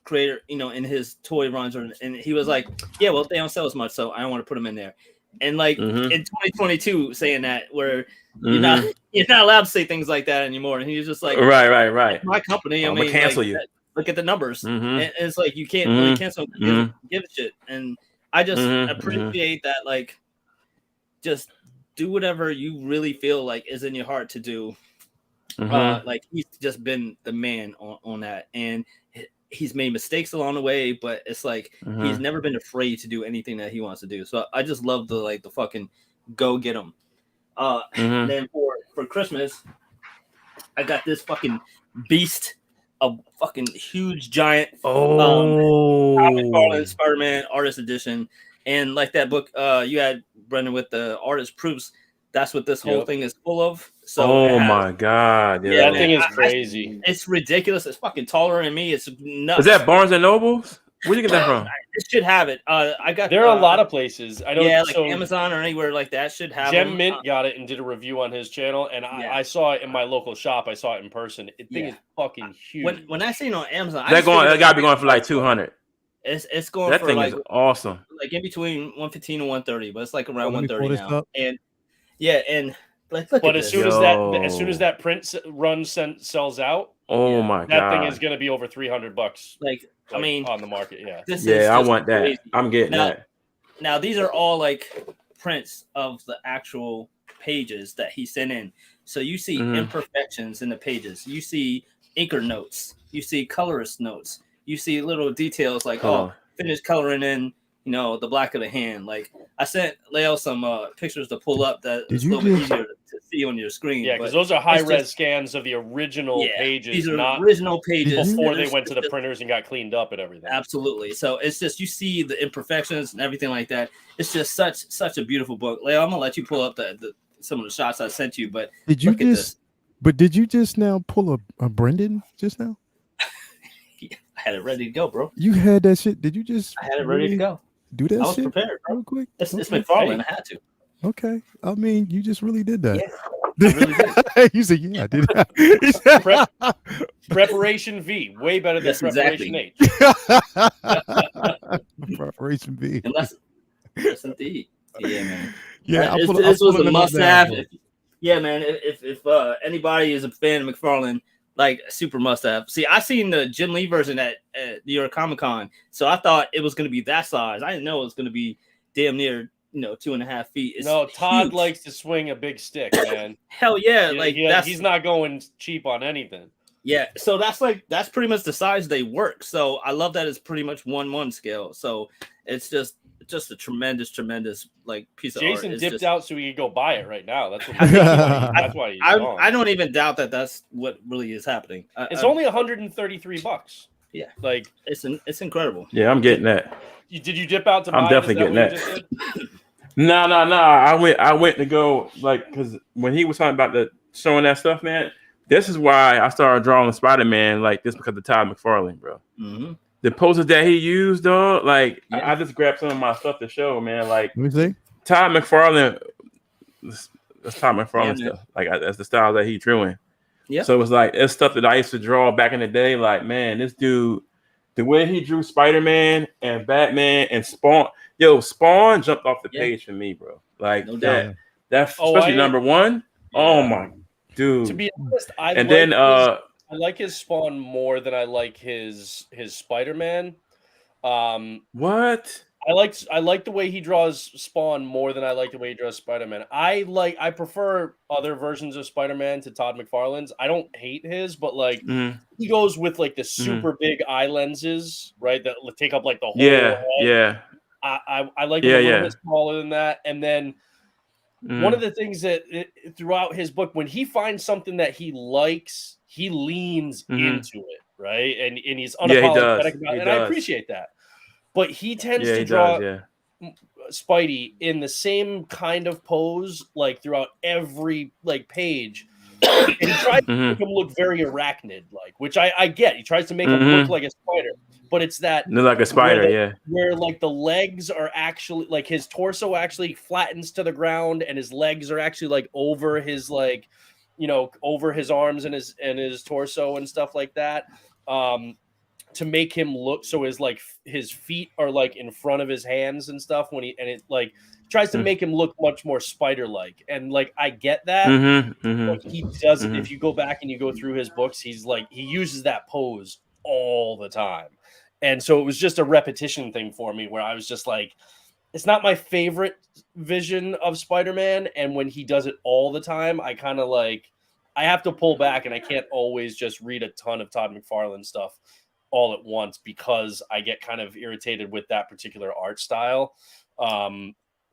creator, in his toy runs. And he was like, yeah, well, they don't sell as much, so I don't want to put them in there. And like in 2022 saying that where you're not allowed to say things like that anymore. And he's just like, right. My company, I'm gonna cancel you. Look at the numbers. And it's like you can't really cancel give a shit. And I just appreciate that, like, just do whatever you really feel like is in your heart to do. Like he's just been the man on that. And he's made mistakes along the way, but it's like he's never been afraid to do anything that he wants to do. So I just love the fucking go get him. And then for Christmas, I got this fucking beast, a fucking huge giant Todd McFarlane SpiderMan artist edition. And like that book you had, Brendan, with the artist proofs, that's what this whole thing is full of. So my god, that thing is crazy. It's ridiculous. It's fucking taller than me. It's nuts. Is that Barnes and Nobles? Where'd you get that from? It should have it. I got. There are a lot of places. I don't. Yeah, like Amazon or anywhere like that should have. Gem Mint got it and did a review on his channel, and I saw it in my local shop. I saw it in person. The thing is fucking huge. When I seen it on Amazon, that gotta be going for like 200. It's going that for thing like is awesome. Like in between 115 and 130, but it's like around 130 now. And but as soon as that print run sells out, my god, that thing is going to be over $300. Like I mean, on the market, I want that. Crazy. I'm getting that. Now these are all like prints of the actual pages that he sent in. So you see imperfections in the pages. You see inker notes. You see colorist notes. You see little details like finish coloring in. The black of the hand. Like I sent Leo some pictures to pull up that is a little bit easier to see on your screen. Yeah, because those are high-res scans of the original pages. These are not original pages before they went to the printers and got cleaned up and everything. Absolutely. So it's just you see the imperfections and everything like that. It's just such a beautiful book. Leo, I'm gonna let you pull up some of the shots I sent you. But did you just now pull a Brendan just now? I had it ready to go, bro. You had that shit. Did you just? I had it ready to go. Do that. I was shit prepared, bro. real quick. It's McFarlane. I had to. Okay. I mean, you just really did that. Yeah, I really did. You said, yeah, I did. Preparation V, way better than Preparation H. Preparation V. Yes, indeed. Yeah, man. Yeah, this was a must-have. Yeah, man. If anybody is a fan of McFarlane, like super must-have. See, I seen the Jim Lee version at New York Comic Con, so I thought it was going to be that size. I didn't know it was going to be damn near 2.5 feet. It's Todd huge. likes to swing a big stick, man. Hell yeah, he's not going cheap on anything. Yeah, so that's pretty much the size they work. So I love that it's pretty much 1:1 scale. So it's just a tremendous like piece of art. Jason dipped out so he could go buy it right now. That's why he's gone. I don't even doubt that that's what really is happening. It's only $133. Yeah, like it's incredible. Yeah, I'm getting that. Did you dip out to buy? I'm definitely getting that. No. I went to go because when he was talking about showing that stuff, man. This is why I started drawing Spider-Man like this, because of Todd McFarlane, bro. Mm-hmm. The posters that he used, though, I just grabbed some of my stuff to show, man. Like, let me see. Todd McFarlane, that's Todd McFarlane stuff. Like, that's the style that he drew in. Yeah. So it was like it's stuff that I used to draw back in the day. Like, man, this dude The way he drew Spider-Man and Batman and Spawn, Spawn jumped off the page for me, bro. Like no that, doubt. especially number one. Yeah. Oh my dude. To be honest, I like his Spawn more than I like his Spider-Man. What? I like the way he draws Spawn more than I like the way he draws Spider-Man. I prefer other versions of Spider-Man to Todd McFarlane's. I don't hate his, but like he goes with like the super big eye lenses, right? That take up like the whole head. Yeah. I like him a little bit smaller than that. And then one of the things that throughout his book, when he finds something that he likes, he leans into it, right? And he's unapologetic about it. And I appreciate that. But he tends to draw Spidey in the same kind of pose, like throughout every like page. And he tries to make him look very arachnid, like, which I get. He tries to make him look like a spider, but it's that like a spider, where like the legs are actually like his torso actually flattens to the ground, and his legs are actually like over his like, over his arms and his torso and stuff like that. To make him look so his feet are like in front of his hands and stuff it tries to make him look much more spider-like, and like I get that. But he doesn't. If you go back and you go through his books, he uses that pose all the time, and so it was just a repetition thing for me where I was just like, it's not my favorite vision of Spider-Man, and when he does it all the time, I kind of like I have to pull back, and I can't always just read a ton of Todd McFarlane stuff all at once because I get kind of irritated with that particular art style.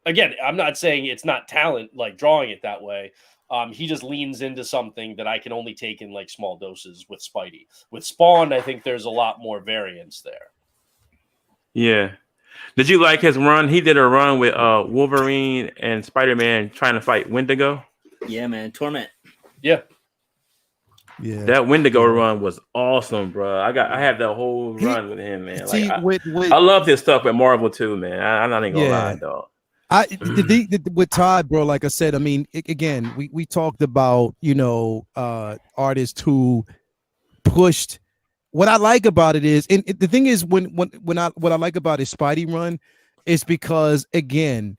Again, I'm not saying it's not talent, like drawing it that way. He just leans into something that I can only take in like small doses with Spidey. With Spawn, I think there's a lot more variance there. Yeah. Did you like his run? He did a run with Wolverine and Spider-Man trying to fight Wendigo. Yeah, man. Torment. Yeah. Yeah, that Wendigo run was awesome, bro. I have that whole run with him, man. Like, I love his stuff at Marvel too, man. I'm not even gonna lie, dog. With Todd, bro, like I said, I mean, again, we talked about artists who pushed. What I like about it is, and the thing is, what I like about his Spidey run is because again,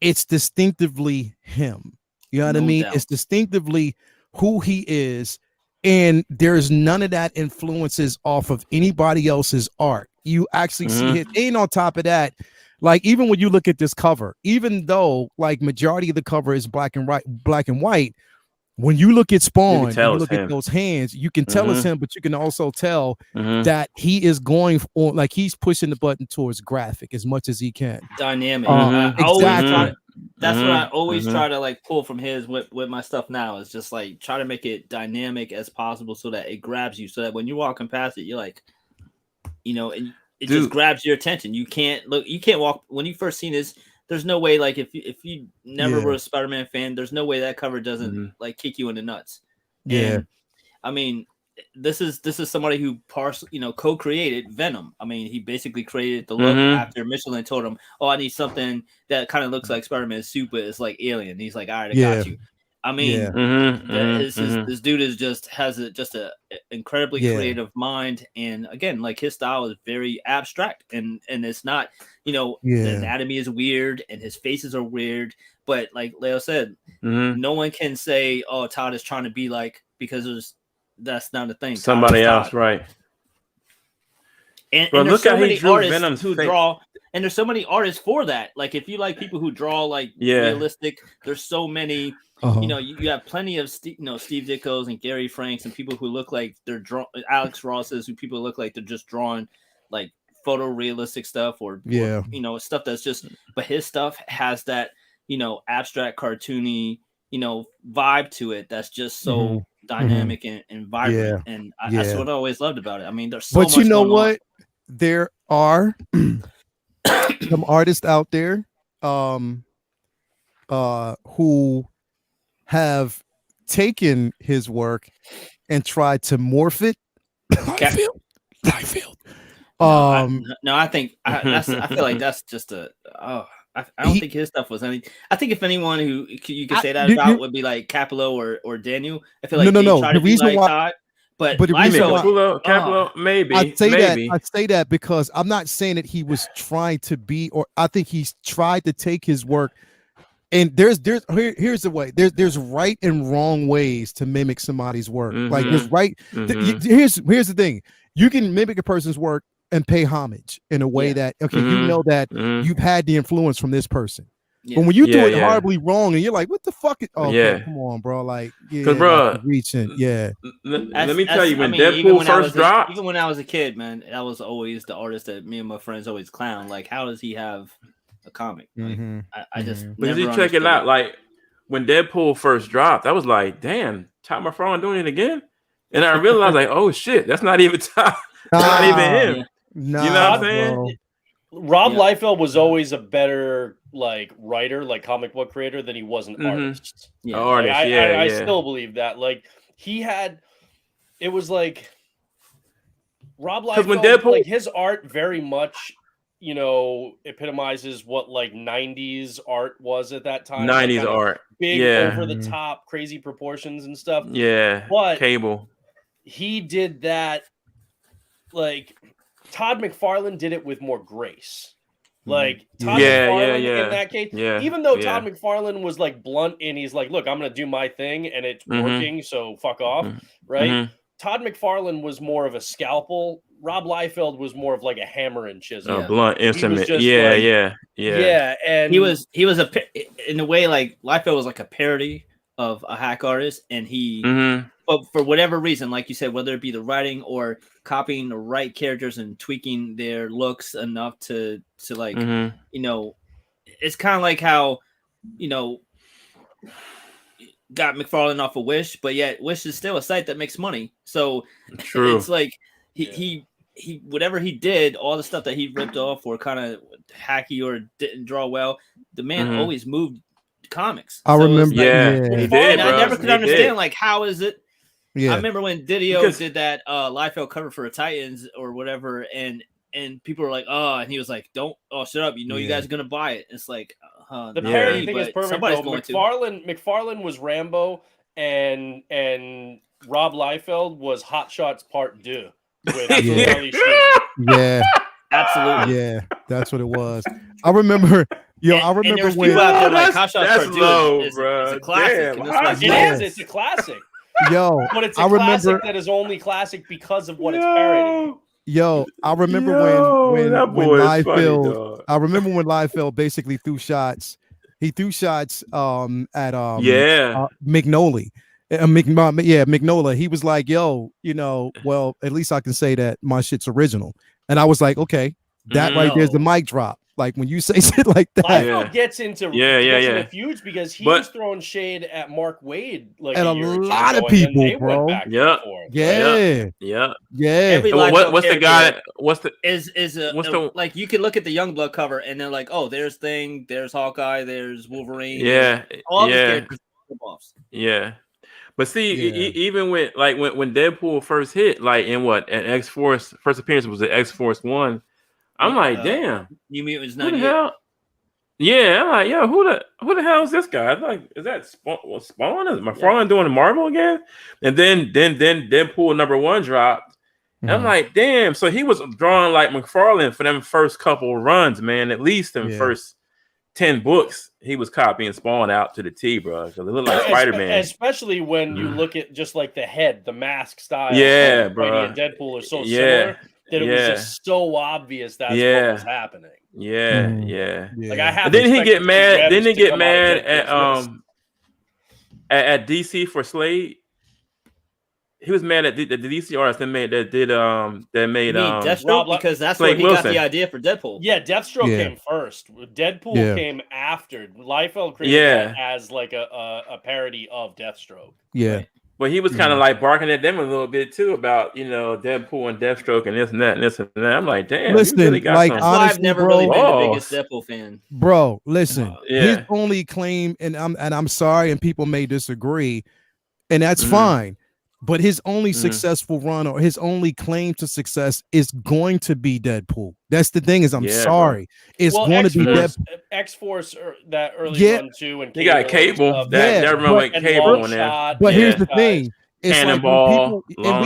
it's distinctively him. You know what I mean? It's distinctively who he is. And there's none of that influences off of anybody else's art. You actually see it. And on top of that, like even when you look at this cover, even though like majority of the cover is black and white, when you look at Spawn, you look at those hands, you can tell it's him, but you can also tell that he is going on, like he's pushing the button towards graphic as much as he can. Dynamic. Exactly. That's what I always try to like pull from his with my stuff now. Is just like try to make it dynamic as possible so that it grabs you, so that when you're walking past it, you're like, and it just grabs your attention. You can't walk when you first seen this. There's no way, like if you never were a Spider-Man fan, there's no way that cover doesn't like kick you in the nuts. Yeah, and, I mean, this is somebody who co-created Venom. I mean, he basically created the look after Michelin told him, "Oh, I need something that kind of looks like Spider-Man's suit, but it's like alien." And he's like, "All right, I got you." I mean, this dude has a incredibly creative mind, and again, like his style is very abstract, and it's not, the anatomy is weird, and his faces are weird, but like Leo said, no one can say, "Oh, Todd is trying to be like," because that's not a thing. Somebody else, right? And look how he drew Venom's who draw. And there's so many artists for that. Like if you like people who draw like realistic, there's so many. You have plenty of Steve Ditko's and Gary Franks and people who look like they're Alex Ross's, who people look like they're just drawing like photorealistic stuff or stuff that's just. But his stuff has that abstract cartoony vibe to it that's just so dynamic and vibrant. And that's what I always loved about it. I mean, there's so much. But you know what? There are some artists out there who have taken his work and tried to morph it. Liefeld. I think I feel like that's just I don't think his stuff was any. I think if anyone who you could say that about would be like Capello or Daniel. I feel like no. The reason why. Todd, But the reason why- Capullo, maybe. I say that because I'm not saying that he was trying to be, or I think he's tried to take his work. And here's the way. There's right and wrong ways to mimic somebody's work. Like there's right. Here's the thing. You can mimic a person's work and pay homage in a way that you know that you've had the influence from this person. Yeah. But when you do it horribly wrong and you're like, what the fuck? Come on, bro. Like, bro, like reaching. Let me tell you, when Deadpool first dropped, even when I was a kid, man, that was always the artist that me and my friends always clown. Like, how does he have a comic? Like, I just because you check it out. Like when Deadpool first dropped, I was like, damn, Todd McFarlane doing it again. And I realized, like, oh shit, that's not even Todd. Not even him. Yeah. You know what I'm saying? Bro. Rob Liefeld was always a better like writer, like comic book creator than he was an artist. Yeah, artist. I still believe that. Like it was like Rob Liefeld, when Deadpool, like his art very much, epitomizes what like 90s art was at that time. 90s like art, big over the top, crazy proportions and stuff. Yeah, but Cable. He did that. Like Todd McFarlane did it with more grace. Like Todd McFarlane in that case, even though Todd McFarlane was like blunt and he's like, look, I'm going to do my thing and it's working, so fuck off, right? Todd McFarlane was more of a scalpel. Rob Liefeld was more of like a hammer and chisel. A blunt instrument. And he was in a way like Liefeld was like a parody of a hack artist, and he but for whatever reason, like you said, whether it be the writing or copying the right characters and tweaking their looks enough to like it's kind of like how got McFarlane off of Wish, but yet Wish is still a site that makes money. So it's like he whatever he did, all the stuff that he ripped off or kind of hacky or didn't draw well, the man always moved comics. I remember. He did, I never could understand like how is it. Yeah. I remember when Didio did that Liefeld cover for Titans or whatever, and people were like, oh, and he was like, shut up, you guys are gonna buy it. It's like the parody thing is perfect. McFarlane was Rambo, and Rob Liefeld was Hot Shots Part 2 with absolutely. Yeah, that's what it was. I remember. I remember when people out there like Hot Shots Part 2 low, is bro. It's a classic. It's a classic. But it's a classic that is only classic because of what it's parodying. I remember when Liefeld. I remember when Liefeld basically threw shots. He threw shots at McNolly. McNola. He was like, well, at least I can say that my shit's original. And I was like, okay, that right there's the mic drop. Like when you say shit like that, Liefeld gets into feuds because he was throwing shade at Mark Wade, like and a lot of people, bro. What's the guy? Like you can look at the Youngblood cover and they're like, oh, there's Thing, there's Hawkeye, there's Wolverine, all these characters. But see, even when Deadpool first hit, like in X-Force first appearance was the X-Force 1. I'm like, damn. New Mutants who the hell? Yeah, I'm like, yo, who the hell is this guy? I'm like, is that Spawn? Is McFarlane doing the Marvel again? And then Deadpool #1 dropped. And I'm like, damn. So he was drawing like McFarlane for them first couple runs, man. At least in first 10 books, he was copying Spawn out to the T, bro. Because it looked like SpiderMan. Especially when you look at just like the head, the mask style. Yeah, bro. And Deadpool are so similar. That it was just so obvies that's what was happening. Like I have. Didn't he get mad? Didn't he get mad at DC for Slade? He was mad at the DC artist that made Deathstroke because that's where he got the idea for Deadpool. Yeah, Deathstroke came first. Deadpool came after. Liefeld created that as like a parody of Deathstroke. Yeah. But he was kind of like barking at them a little bit too about Deadpool and Deathstroke and this and that and this and that. I'm like, damn. Listen, really got like something. Honestly, I've never really been the biggest Deadpool fan, bro. Listen, his only claim, and I'm sorry, and people may disagree, and that's fine. But his only successful run or his only claim to success is going to be Deadpool. That's the thing. Is I'm sorry, it's going to be Deadpool. X-Force that early run too, and he got Cable. That run with Cable on there. But here's the thing: it's Cannonball, like when people, and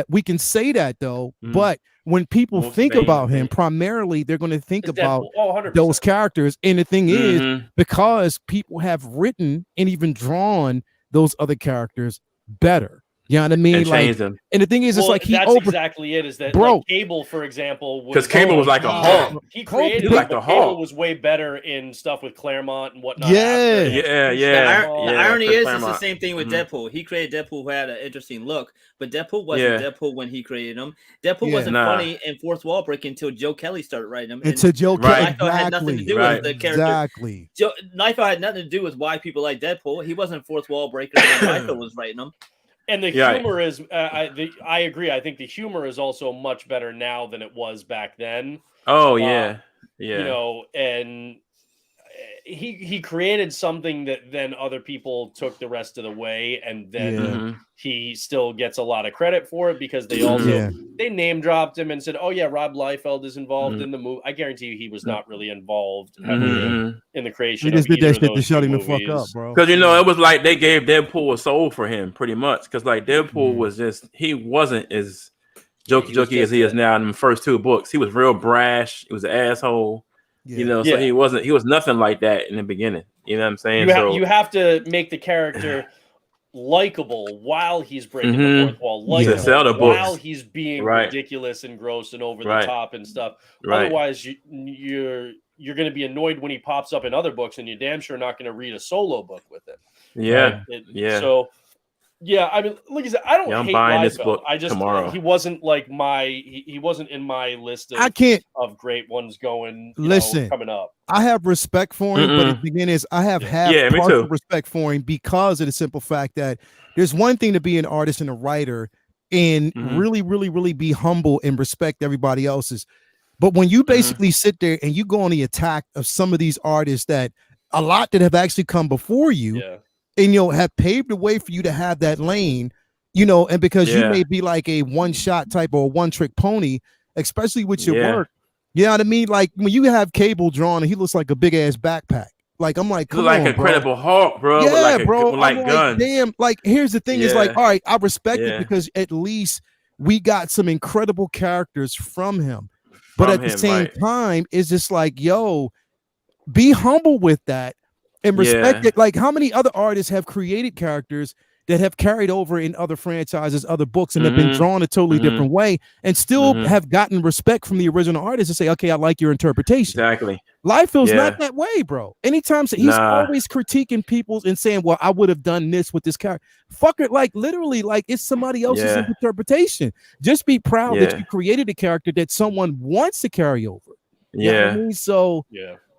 we can say that though, but when people think about him, primarily they're going to think about those characters. And the thing is, because people have written and even drawn those other characters better. You know what I mean? And them. And the thing is, it's like exactly it. Is that like Cable, for example, because Cable was like a Hulk. He created like the Hulk. Cable was way better in stuff with Claremont and whatnot. The irony is, it's the same thing with Deadpool. He created Deadpool who had an interesting look, but Deadpool wasn't Deadpool when he created him. Deadpool wasn't funny in Fourth Wall Break until Joe Kelly started writing him. Until Joe Kelly, had nothing to do with the character. Exactly. Liefeld had nothing to do with why people like Deadpool. He wasn't Fourth Wall Breaker when Liefeld was writing him. And the humor is, I agree. I think the humor is also much better now than it was back then. Oh, yeah. You know, and he created something that then other people took the rest of the way. And then he still gets a lot of credit for it because they also, they name dropped him and said, oh, yeah, Rob Liefeld is involved in the movie. I guarantee you he was not really involved heavily in the creation. He just did that shit to shut him the fuck up, bro. Because, you know, it was like they gave Deadpool a soul for him pretty much. Because, like, Deadpool was just, he wasn't as jokey as he is now in the first two books. He was real brash. He was an asshole. You know, so he was nothing like that in the beginning. You know what I'm saying? You have to make the character likable while he's breaking the fourth wall, likable while he's being ridiculous and gross and over the top and stuff. Otherwise, you're going to be annoyed when he pops up in other books, and you're damn sure not going to read a solo book with it. So. Yeah, I mean, like I said, I don't hate Liefeld. This book I just tomorrow. He wasn't like he wasn't in my list of great ones going. Coming up. I have respect for him, but the thing is, I have partial respect for him because of the simple fact that there's one thing to be an artist and a writer and really, really, really be humble and respect everybody else's. But when you basically sit there and you go on the attack of some of these artists that a lot that have actually come before you. Yeah. And have paved the way for you to have that lane, and because you may be like a one-shot type or a one-trick pony, especially with your work. You know what I mean? Like when you have Cable drawn and he looks like a big ass backpack. Like I'm like, come on, Incredible Hulk, bro. Yeah, bro. Like guns. Damn. Like here's the thing: is like, all right, I respect it because at least we got some incredible characters from him. But at the same time, it's just like, yo, be humble with that. And respect it. Like, how many other artists have created characters that have carried over in other franchises, other books, and have been drawn a totally different way, and still have gotten respect from the original artist to say, "Okay, I like your interpretation." Exactly. Liefeld's not that way, bro. Anytime he's always critiquing people and saying, "Well, I would have done this with this character." Fuck it, like literally, like it's somebody else's interpretation. Just be proud that you created a character that someone wants to carry over. You know what I mean? So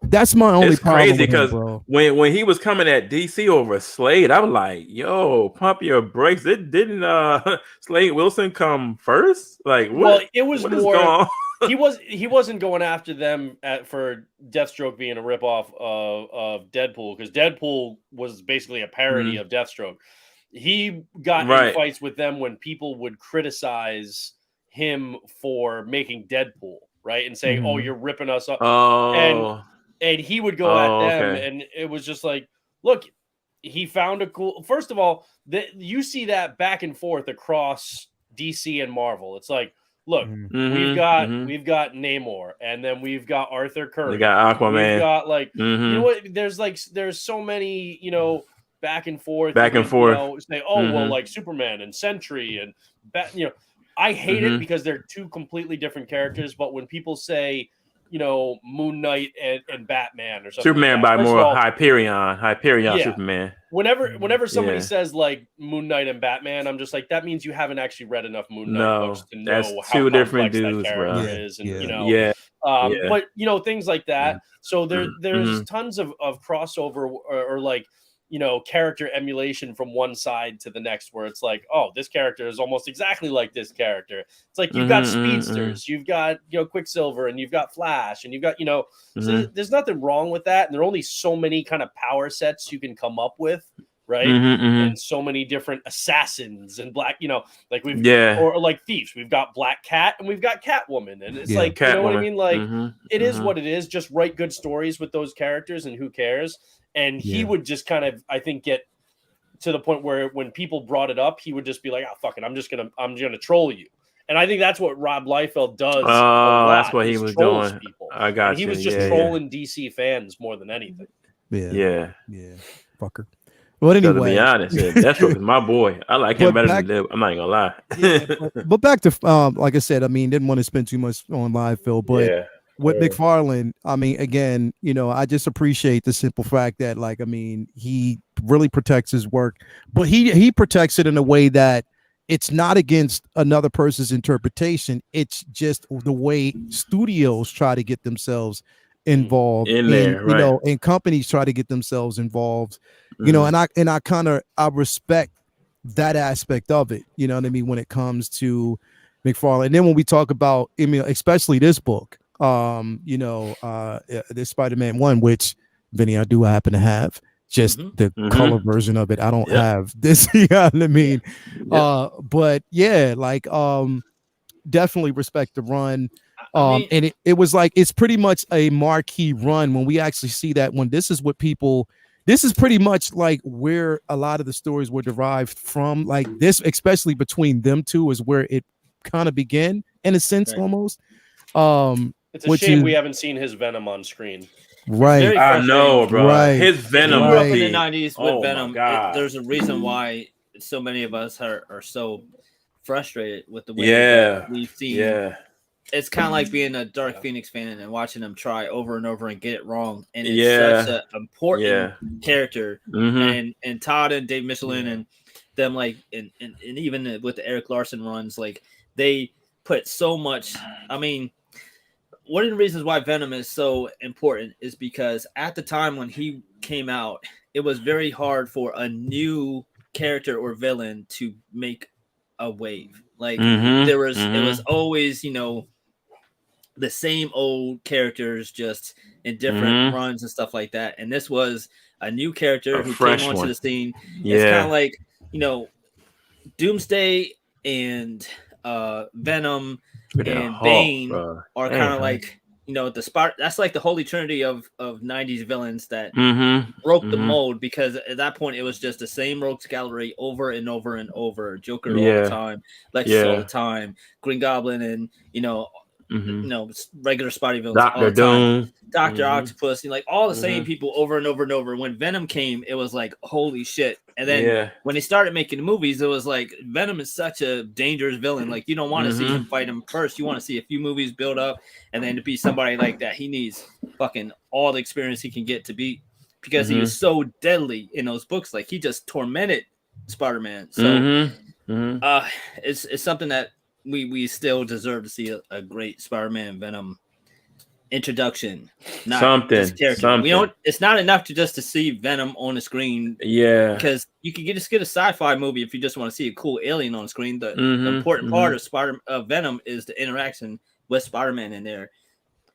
that's my only problem. It's crazy because when he was coming at DC over Slade, I was like, "Yo, pump your brakes!" Didn't Slade Wilson come first? Like, what? Well, it was more. he wasn't going after them for Deathstroke being a ripoff of Deadpool because Deadpool was basically a parody of Deathstroke. He got in fights with them when people would criticize him for making Deadpool, right, and saying, "Oh, you're ripping us up." And he would go at them, and it was just like, look, he found a cool. First of all, you see that back and forth across DC and Marvel. It's like, look, we've got Namor, and then we've got Arthur Curry. We got Aquaman. We've got like, you know what? There's so many, back and forth. Say, well, like Superman and Sentry and I hate it because they're two completely different characters. But when people say, Moon Knight and Batman or something. Superman by more Hyperion, Superman. Whenever somebody says like Moon Knight and Batman, I'm just like, that means you haven't actually read enough Moon Knight books to know how two different complex dudes, that character is, and but things like that. So there's tons of crossover or like character emulation from one side to the next, where it's like, oh, this character is almost exactly like this character. It's like you've got speedsters, you've got Quicksilver, and you've got Flash, and you've got so there's nothing wrong with that. And there are only so many kind of power sets you can come up with, right? And so many different assassins and black, like we've or like thieves. We've got Black Cat and we've got Catwoman, and it's like Catwoman. You know what I mean? Like it is what it is. Just write good stories with those characters, and who cares? And he would just kind of, I think, get to the point where when people brought it up, he would just be like, "Oh, fuck it, I'm gonna troll you." And I think that's what Rob Liefeld does. Oh, that's what he was doing. People. I got and he was just trolling DC fans more than anything. Yeah. Fucker. But anyway, to be honest, Deathstroke is my boy. I like him better than Liv. I'm not gonna lie. but back to like I said, I mean, didn't want to spend too much on Liefeld, but with McFarlane, I mean, again, you know, I just appreciate the simple fact that, like, I mean, he really protects his work, but he protects it in a way that it's not against another person's interpretation. It's just the way studios try to get themselves involved in there, you know, and companies try to get themselves involved, you know, and I kind of respect that aspect of it, you know what I mean, when it comes to McFarlane. And then when we talk about, I mean, especially this book, you know, this Spider-Man 1, which Vinny, I do happen to have just the color version of it. I don't have this, you know what I mean? But yeah, like definitely respect the run. And it was like, it's pretty much a marquee run when we actually see that, when this is what people, this is pretty much like where a lot of the stories were derived from. Like this, especially between them two, is where it kind of began in a sense, almost. It's a shame we haven't seen his Venom on screen. Right. I know, bro. His Venom. If you grew up in the 90s with Venom, there's a reason why so many of us are so frustrated with the way that we've seen. Yeah. It's kind of like being a Dark Phoenix fan and watching them try over and over and get it wrong. And it's such an important character. And Todd and Dave Michelin and them, like, and even with the Eric Larson runs, like, they put so much. I mean, one of the reasons why Venom is so important is because at the time when he came out, it was very hard for a new character or villain to make a wave. Like it was always, you know, the same old characters just in different runs and stuff like that. And this was a new character who came onto the scene. It's kind of like, you know, Doomsday and Venom and Bane are kind of like, you know, that's like the holy trinity of 90s villains that broke the mold, because at that point it was just the same rogues gallery over and over and over. Joker all the time, Lex all the time, Green Goblin, and you know, regular Spidey villains, Doctor Doom, Doctor Octopus, you know, like all the same people over and over and over. When Venom came, it was like, holy shit. And then when they started making the movies, it was like, Venom is such a dangerous villain. Like, you don't want to see him fight him first. You want to see a few movies build up, and then to be somebody like that, he needs fucking all the experience he can get to beat, because he was so deadly in those books. Like, he just tormented Spider-Man. So it's something that we still deserve to see a great Spider-Man Venom introduction. Not this character. We don't. It's not enough to see Venom on the screen. Yeah, because you can just get a sci-fi movie if you just want to see a cool alien on the screen. The important part of Venom is the interaction with Spider-Man and their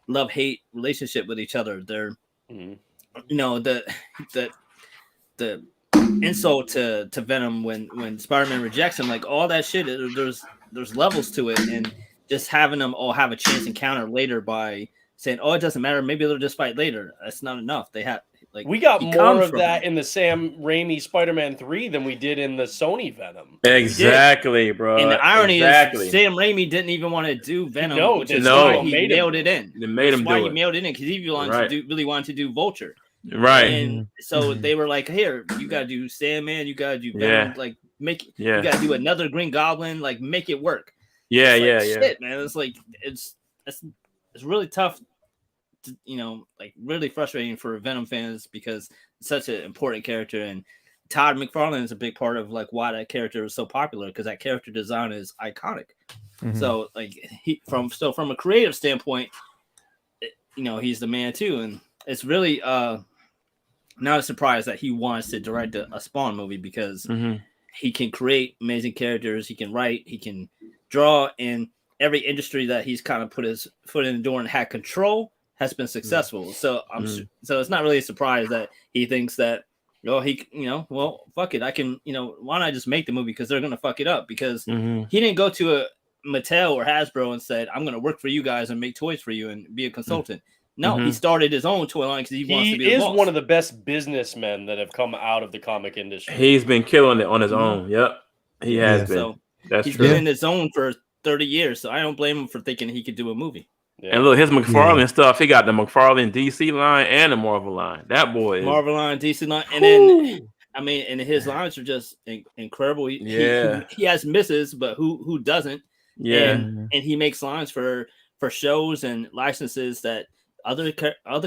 love-hate relationship with each other. Their, you know, the insult to Venom when Spider-Man rejects him, like all that shit. There's levels to it, and just having them all have a chance encounter later by saying, "Oh, it doesn't matter. Maybe they'll just fight later." That's not enough. They have like we got more of that in the Sam Raimi Spider-Man 3 than we did in the Sony Venom. Exactly, bro. And the irony is, Sam Raimi didn't even want to do Venom, which is why he mailed it in. They made him do it. Why he mailed it in, because he really wanted to do Vulture. Right. And so they were like, "Here, you gotta do Sandman. You gotta do Venom. Like you gotta do another Green Goblin. Like make it work." Shit, man. It's like it's really tough. You know, like really frustrating for Venom fans, because it's such an important character, and Todd McFarlane is a big part of like why that character is so popular, because that character design is iconic. So like from a creative standpoint, you know, he's the man too, and it's really not a surprise that he wants to direct a Spawn movie, because he can create amazing characters, he can write, he can draw, in every industry that he's kind of put his foot in the door and had control has been successful. So so it's not really a surprise that he thinks that, well, fuck it, I can, why not just make the movie, because they're gonna fuck it up, because he didn't go to a Mattel or Hasbro and said, I'm gonna work for you guys and make toys for you and be a consultant. No, he started his own toy line because he wants to be the boss. One of the best businessmen that have come out of the comic industry. He's been killing it on his own. Yep, he has been. So that's he's true. been in his zone for 30 years. So I don't blame him for thinking he could do a movie. Yeah. And look, his McFarlane stuff. He got the McFarlane DC line and the Marvel line. That boy is Marvel line, DC line, and then I mean, and his lines are just incredible. He has misses, but who doesn't? Yeah, and he makes lines for shows and licenses that other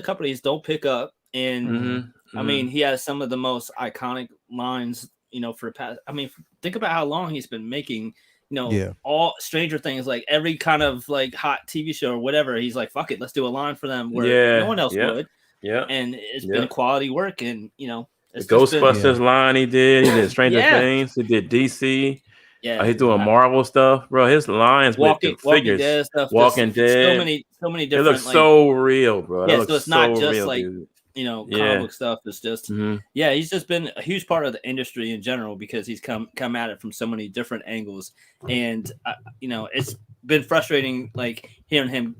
companies don't pick up. And I mean, he has some of the most iconic lines, for the past. I mean, think about how long he's been making, all Stranger Things, like every kind of like hot TV show or whatever. He's like, fuck it, let's do a line for them where no one else would. Yeah, and it's been quality work, and the Ghostbusters line he did Stranger Things, he did DC. Yeah, he's doing Marvel stuff, bro. His lines with the figures, Dead stuff, Walking Dead, so many different. It looks so real, bro. Yeah, so it's not just real, like dude. Comic book stuff. It's just he's just been a huge part of the industry in general because he's come at it from so many different angles, and it's been frustrating, like hearing him.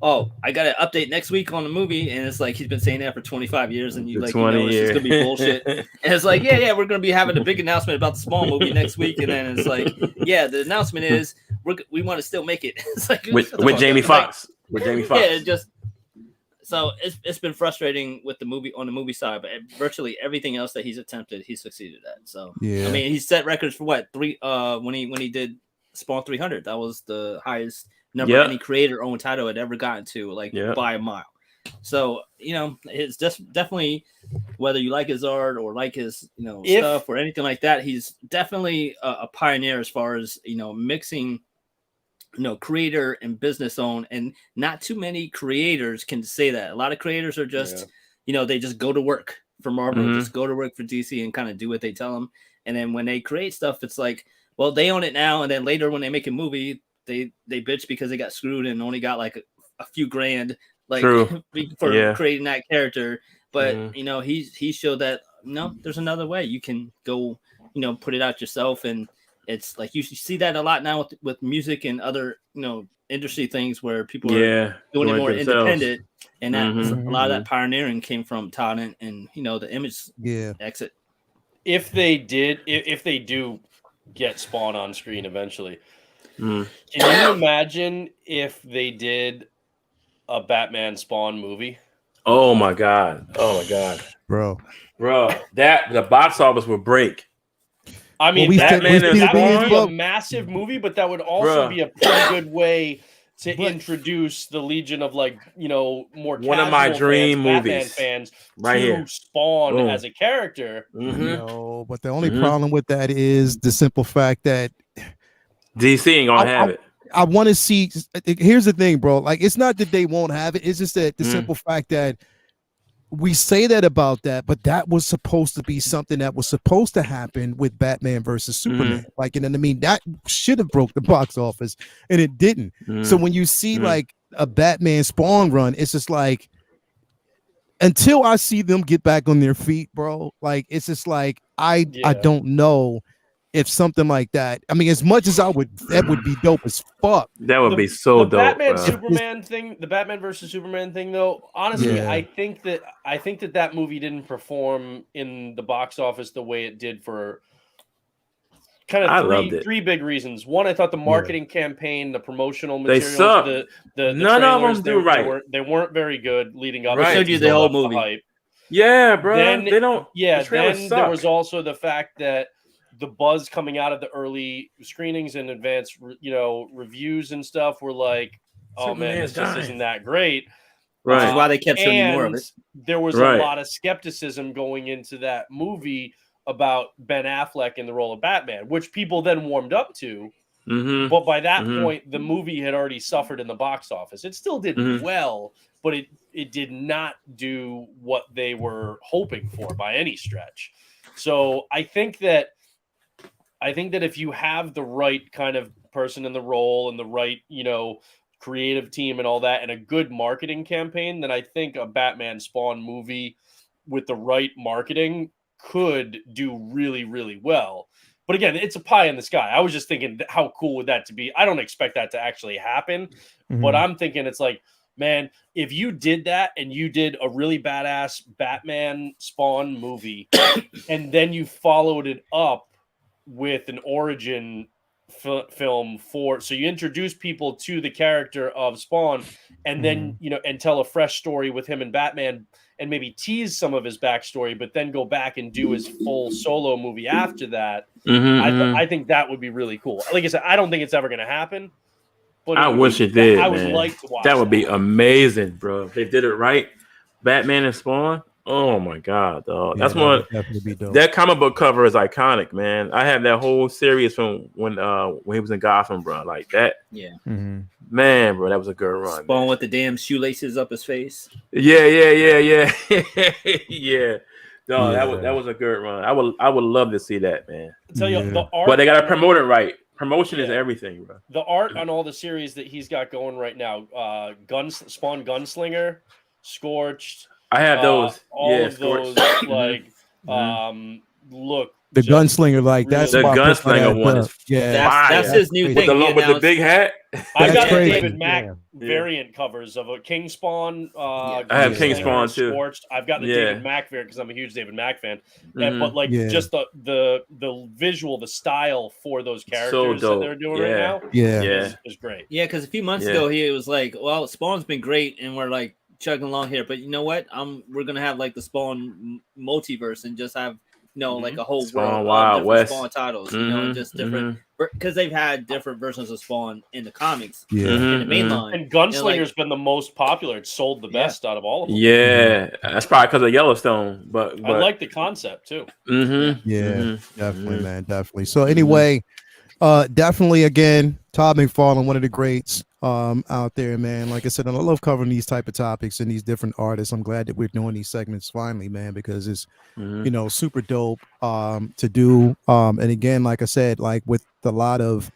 Oh, I got an update next week on the movie, and it's like he's been saying that for 25 years, and it's gonna be bullshit. And it's like, yeah, we're gonna be having a big announcement about the Spawn movie next week, and then it's like, yeah, the announcement is we want to still make it. It's like with Jamie Foxx, with Jamie Foxx. Yeah, so it's been frustrating with the movie side, but virtually everything else that he's attempted, he's succeeded at. So I mean, he set records for what when he did Spawn 300, that was the highest number any creator-owned title had ever gotten to, by a mile. So it's just definitely, whether you like his art or like his stuff or anything like that, he's definitely a pioneer as far as mixing creator and business owned, and not too many creators can say that. A lot of creators are just they just go to work for Marvel, just go to work for DC and kind of do what they tell them, and then when they create stuff, it's like, well, they own it now, and then later when they make a movie, they bitch because they got screwed and only got like a few grand for creating that character. But he showed that there's another way. You can go put it out yourself, and it's like you see that a lot now with music and other industry things where people are doing it more independent, and that a lot of that pioneering came from Todd and the Image exit. If they do get Spawn on screen eventually, can you imagine if they did a Batman Spawn movie? Oh my god, bro, that the box office would break. I mean, Batman and Spawn would be a massive movie, but that would also be a pretty good way to introduce the legion of more one of my dream movies fans right to here. Spawn as a character. No, but the only problem with that is the simple fact that DC ain't gonna have it. I want to see. Here's the thing, bro. Like, it's not that they won't have it. It's just that the simple fact that we say that about that, but that was supposed to be something that was supposed to happen with Batman versus Superman. Like, and I mean, that should have broke the box office, and it didn't. So when you see like a Batman Spawn run, it's just like, until I see them get back on their feet, bro. Like, it's just like I don't know if something like that. I mean, as much as that would be dope as fuck. That would be so dope. The Batman versus Superman thing, though. Honestly, I think that movie didn't perform in the box office the way it did for kind of three big reasons. One, I thought the marketing campaign, the promotional materials, the none of them do right. They weren't very good leading up. Right. Showed you the whole movie. Hype. Yeah, bro. Then, they don't. Yeah. Then there was also the fact that the buzz coming out of the early screenings and advanced, reviews and stuff were like, "Oh man, this just isn't that great." Right. Which is why they kept showing more of it. There was a lot of skepticism going into that movie about Ben Affleck in the role of Batman, which people then warmed up to. But by that point, the movie had already suffered in the box office. It still did well, but it did not do what they were hoping for by any stretch. So I think that if you have the right kind of person in the role and the right, creative team and all that, and a good marketing campaign, then I think a Batman Spawn movie with the right marketing could do really, really well. But again, it's a pie in the sky. I was just thinking, how cool would that to be? I don't expect that to actually happen, but I'm thinking it's like, man, if you did that and you did a really badass Batman Spawn movie and then you followed it up with an origin film so you introduce people to the character of Spawn and then and tell a fresh story with him and Batman and maybe tease some of his backstory, but then go back and do his full solo movie after that. I think that would be really cool. Like I said, I don't think it's ever going to happen. But I wish it did. I would like to watch that. Would be amazing, bro. If they did it right, Batman and Spawn. Oh my god, dog. That's one. That comic book cover is iconic, man. I have that whole series from when he was in Gotham, bro. Like that. Yeah. Man, bro, that was a good run. Spawn with the damn shoelaces up his face. Yeah. Yeah. No, that was a good run. I would love to see that, man. I tell you, the art, but they gotta promote it right. Promotion is everything, bro. The art on all the series that he's got going right now, Spawn Gunslinger, Scorched. I have those. All of those, like, look. The Gunslinger, like that's the Gunslinger one. Is that's his new thing. With the big hat. I got the David Mack variant covers of a King Spawn. I have King Spawn too. Scorched. I've got the David Mack variant because I'm a huge David Mack fan. But like just the visual, the style for those characters that they're doing right now, is great. Yeah, because a few months ago he was like, "Well, Spawn's been great," and we're like chugging along here, but you know what? We're gonna have like the Spawn multiverse and just have like a whole Spawn, world Wild of West Spawn titles, just different because they've had different versions of Spawn in the comics, in the main line. And Gunslinger's been the most popular; it's sold the best out of all of them. Yeah, that's probably because of Yellowstone, but I like the concept too. Definitely, man, definitely. So anyway, definitely again, Todd McFarlane, one of the greats out there, man. Like I said, I love covering these type of topics and these different artists. I'm glad that we're doing these segments finally, man, because it's super dope to do. And again, like I said, like with a lot of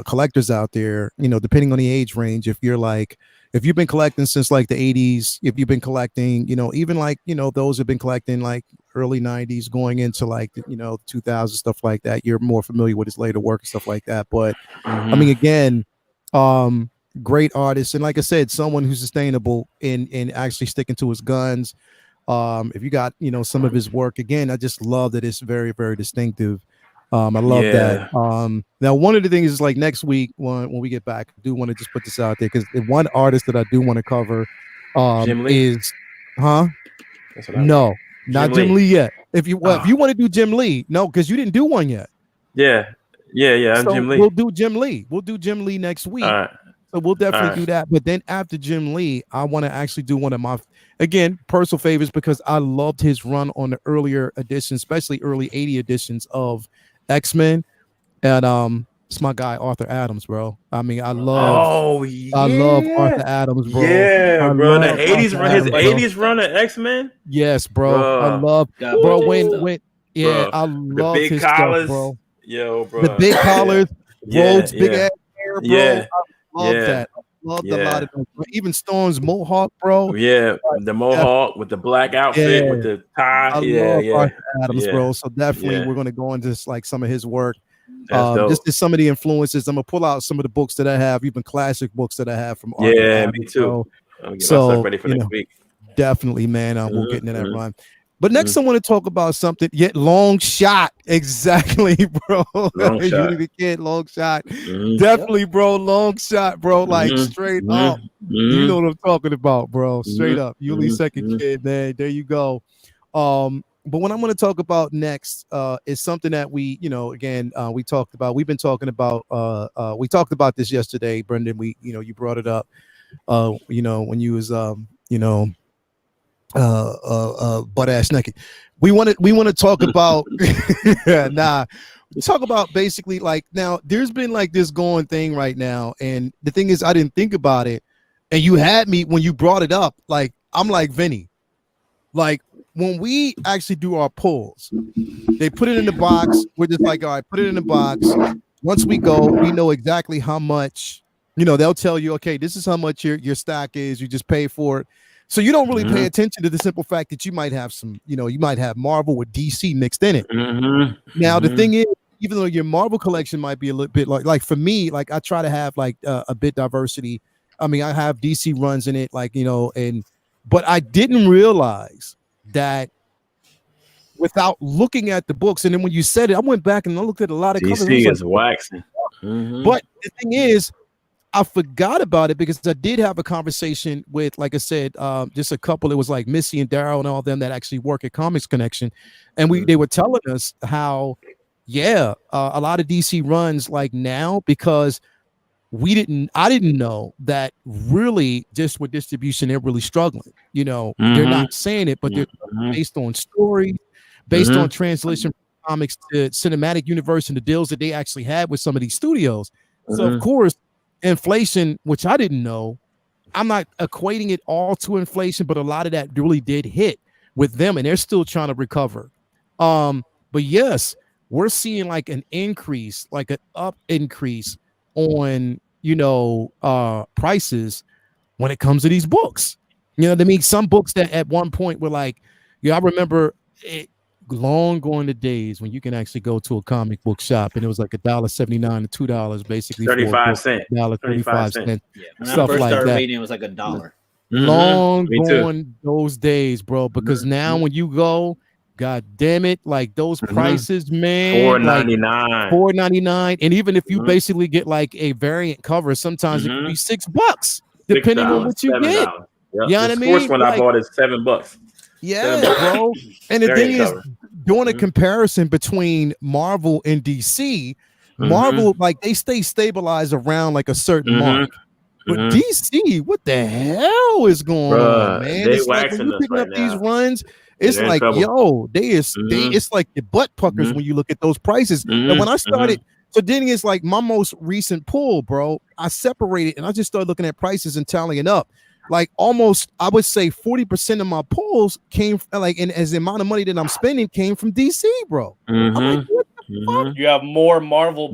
collectors out there, depending on the age range, if you've been collecting since like the 80s, if you've been collecting, even like those have been collecting like early 90s going into like 2000 stuff like that, you're more familiar with his later work and stuff like that. But I mean, again, great artist, and like I said, someone who's sustainable in actually sticking to his guns. If you got some of his work, again, I just love that it's very, very distinctive. I love that. Now one of the things is like next week when we get back, I do want to just put this out there because the one artist that I do want to cover is not Jim Lee yet. If you want to do Jim Lee, no, because you didn't do one yet. I'm so Jim Lee. We'll do Jim Lee. We'll do Jim Lee next week. All right. So we'll definitely do that. But then after Jim Lee, I want to actually do one of my, again, personal favorites because I loved his run on the earlier editions, especially early 80 editions of X-Men. And it's my guy Arthur Adams, bro. I mean, I love Arthur Adams, bro. Yeah, bro. The 80s, his 80s run of X-Men. Yes, bro. I love, bro. I love the big his collars, stuff, bro. Yo, bro. The big collars, Rogue's big ass hair, bro. I love that. I loved a lot of them. Even Storm's mohawk, bro. Yeah, the mohawk with the black outfit with the tie. I love Arthur Adams, bro. So definitely we're gonna go into like some of his work. Just some of the influences. I'm gonna pull out some of the books that I have, even classic books that I have from Arthur Adams, me too. I'm get myself ready for next week. Definitely, man. We'll get into that run. But next, I want to talk about something yet long shot. Exactly, bro. Long shot. You kid, long shot. Definitely, bro. Long shot, bro. Like straight up. You know what I'm talking about, bro. Straight up. Yuli's second kid, man. There you go. But what I'm going to talk about next is something that we, we talked about. We've been talking about. We talked about this yesterday, Brendan. You brought it up. When you was, butt ass naked. We want to talk about talk about basically like now there's been like this going thing right now, and the thing is I didn't think about it, and you had me when you brought it up. Like I'm like Vinny, like when we actually do our pulls, they put it in the box. We're just like, all right, put it in the box. Once we go, we know exactly how much, they'll tell you, okay, this is how much your stock is. You just pay for it. So you don't really pay attention to the simple fact that you might have some, you might have Marvel with DC mixed in it. Now, the thing is, even though your Marvel collection might be a little bit like for me, like I try to have like a bit diversity. I mean, I have DC runs in it, like, but I didn't realize that without looking at the books. And then when you said it, I went back and I looked at a lot of covers. DC is waxing. But the thing is, I forgot about it because I did have a conversation with, like I said, just a couple. It was like Missy and Daryl and all them that actually work at Comics Connection, and they were telling us how, a lot of DC runs like now, because I didn't know that really just with distribution they're really struggling. They're not saying it, but they're based on story, based on translation from comics to cinematic universe and the deals that they actually had with some of these studios. So of course, inflation, which I didn't know, I'm not equating it all to inflation, but a lot of that really did hit with them, and they're still trying to recover. But yes, we're seeing like an increase, like an up increase on prices when it comes to these books. You know what I mean? Some books that at one point were like, I remember it long going the days when you can actually go to a comic book shop and it was like $1.79 to $2 basically, 35 cents, $35. Yeah, when stuff I first like started that. reading, it was like $1. Long Me too. gone those days, bro, because now when you go, god damn it, like those prices, man, $4.99, $4.99, and even if you basically get like a variant cover, sometimes it could be $6 depending on what you get. Yep. You know what I mean? First one I bought is $7. Yeah, bro. And the thing is, doing a comparison between Marvel and DC, Marvel, like they stay stabilized around like a certain mark. But DC, what the hell is going on, man? It's like when you picking up these runs, it's like, it's like the butt puckers when you look at those prices. And when I started, so then it's like my most recent pull, bro, I separated and I just started looking at prices and tallying up. Like almost, I would say 40% of my pulls came like, and as the amount of money that I'm spending came from DC, bro. I'm like, what the fuck? You have more Marvel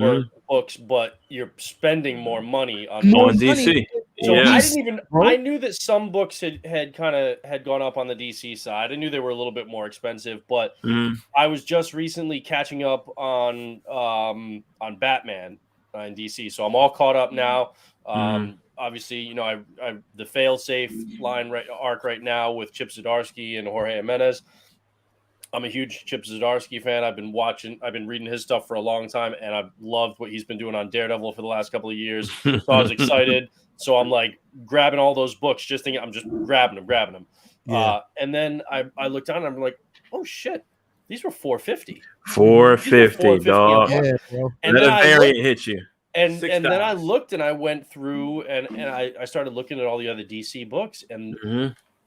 books, but you're spending more money on DC. So I didn't even. I knew that some books had gone up on the DC side. I knew they were a little bit more expensive, but I was just recently catching up on Batman in DC, so I'm all caught up now. Obviously, I the fail-safe line arc right now with Chip Zdarsky and Jorge Jimenez. I'm a huge Chip Zdarsky fan. I've been reading his stuff for a long time, and I've loved what he's been doing on Daredevil for the last couple of years. So I was excited. So I'm like grabbing all those books, just thinking I'm just grabbing them. Yeah. And then I looked down and I'm like, oh shit, these were $450. $450, dog. Yeah, bro. And then a variant hit you. And then I looked and I went through and I started looking at all the other DC books and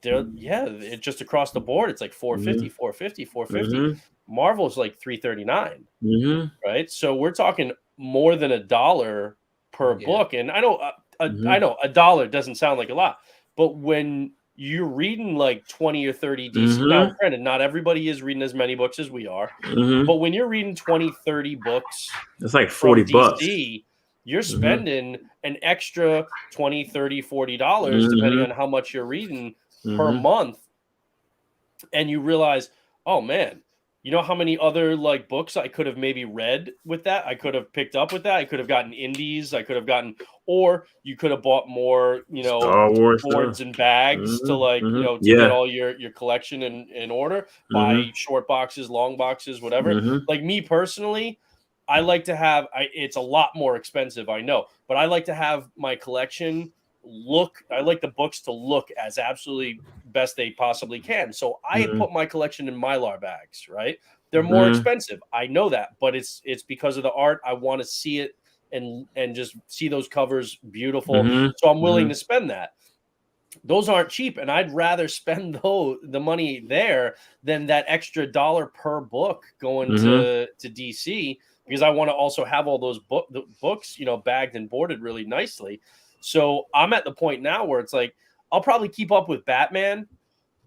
it's just across the board. It's like $450. Marvel's like $339. Right. So we're talking more than $1 per book. And I know $1 doesn't sound like a lot, but when you're reading like 20 or 30 DC, now granted, not everybody is reading as many books as we are, but when you're reading 20, 30 books, it's like $40. You're spending an extra $20, $30, $40, depending on how much you're reading per month. And you realize, oh man, you know how many other like books I could have maybe read with that? I could have picked up with that. I could have gotten indies. I could have gotten, or you could have bought more, Star Wars boards stuff. and bags to like, to get all your collection in order, buy short boxes, long boxes, whatever. Like me personally, I like to have, it's a lot more expensive, I know, but I like to have my collection I like the books to look as absolutely best they possibly can. So I put my collection in Mylar bags, right? They're more expensive. I know that, but it's because of the art. I want to see it and just see those covers beautiful. So I'm willing to spend that. Those aren't cheap, and I'd rather spend the money there than that extra $1 per book going to DC, because I want to also have all those books, bagged and boarded really nicely. So I'm at the point now where it's like, I'll probably keep up with Batman,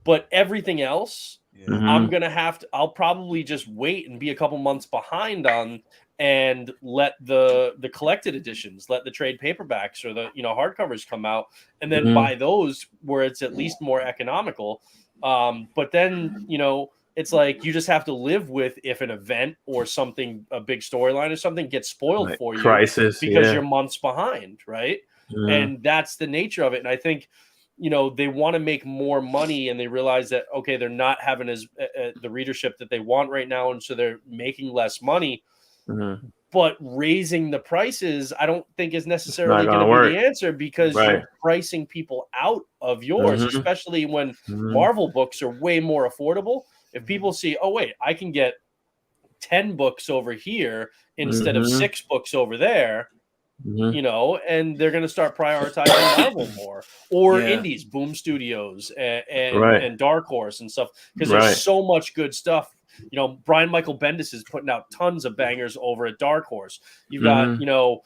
but everything else, I'll probably just wait and be a couple months behind on, and let the collected editions, let the trade paperbacks or the, hardcovers come out, and then buy those where it's at least more economical. But then, it's like you just have to live with if an event or something, a big storyline or something gets spoiled for you, crisis, because you're months behind, right? and that's the nature of it. And I think, you know, they want to make more money, and they realize that, okay, they're not having as the readership that they want right now, and so they're making less money. But raising the prices, I don't think is necessarily going to be the answer, because you're pricing people out of yours, especially when Marvel books are way more affordable. If people see, oh, wait, I can get 10 books over here instead of 6 books over there, you know, and they're going to start prioritizing Marvel more, or indies, Boom Studios and Dark Horse and stuff, because there's so much good stuff. You know, Brian Michael Bendis is putting out tons of bangers over at Dark Horse. You've got, you know,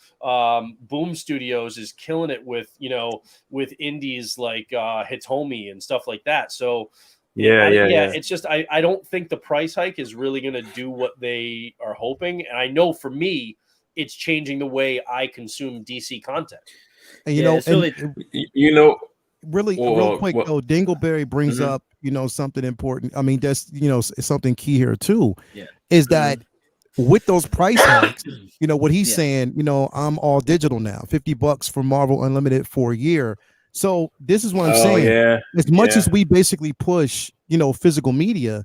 Boom Studios is killing it with, you know, with indies like Hitomi and stuff like that. So it's just I don't think the price hike is really going to do what they are hoping. And I know for me, it's changing the way I consume DC content. And you know, really, real quick though, Dingleberry brings up, you know, something important. I mean, that's, you know, something key here too, is that with those price hikes, you know, what he's saying, you know, I'm all digital now, $50 for Marvel Unlimited for a year. So this is what I'm saying. As much as we basically push, you know, physical media,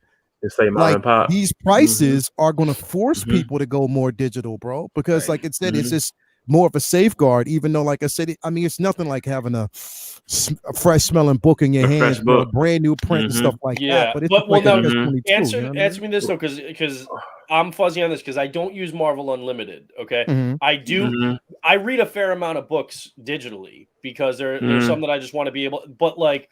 like these prices are going to force people to go more digital, bro, because like it said, it's just more of a safeguard, even though, like I said, I mean, it's nothing like having a fresh smelling book in your hands, bro, brand new print and stuff like that. But it's answer me this though, because I'm fuzzy on this, because I don't use Marvel Unlimited. Okay, I do. I read a fair amount of books digitally, because there's some that I just want to be able. But like,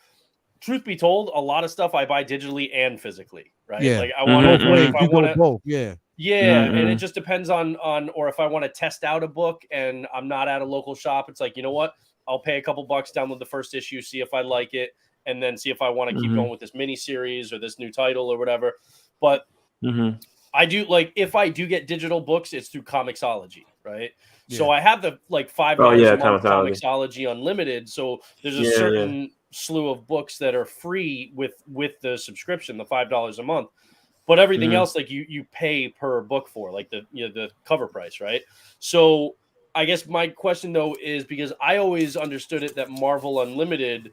truth be told, a lot of stuff I buy digitally and physically. Right? Like I want to if I want to both. And it just depends on or if I want to test out a book and I'm not at a local shop, it's like, you know what? I'll pay a couple bucks, download the first issue, see if I like it, and then see if I want to keep going with this mini series or this new title or whatever. But I do, like, if I do get digital books, it's through Comixology, right? So I have the like $5 a month Comixology Unlimited. So there's a certain slew of books that are free with the subscription, the $5 a month. But everything else, like you pay per book for, like the cover price, right? So I guess my question though is, because I always understood it that Marvel Unlimited,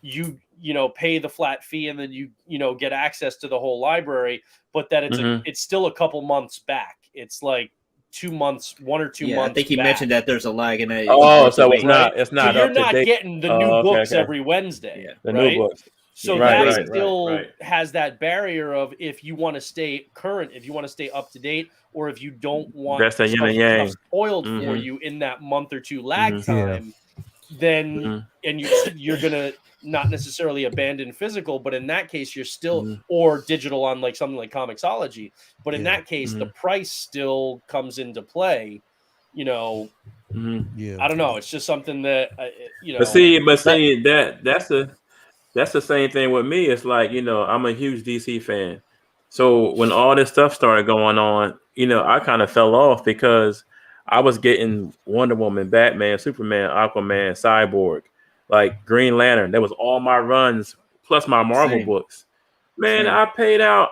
you know, pay the flat fee and then you know, get access to the whole library, but that it's still a couple months back. It's like 2 months, 1 or 2 months. I think he mentioned that there's a lag in it. So it's not. It's not. So you're not getting the new books every Wednesday. The new books. So that still has that barrier of, if you want to stay current, if you want to stay up to date, or if you don't want stuff spoiled for you in that month or two lag time, then and you're gonna not necessarily abandon physical, but in that case you're still or digital on like something like Comixology. But in that case, the price still comes into play. You know, I don't know. It's just something that you know. But see, that's the same thing with me. It's like, you know, I'm a huge DC fan. So when all this stuff started going on, you know, I kind of fell off, because I was getting Wonder Woman, Batman, Superman, Aquaman, Cyborg, like Green Lantern. That was all my runs plus my Marvel books. Man, I paid out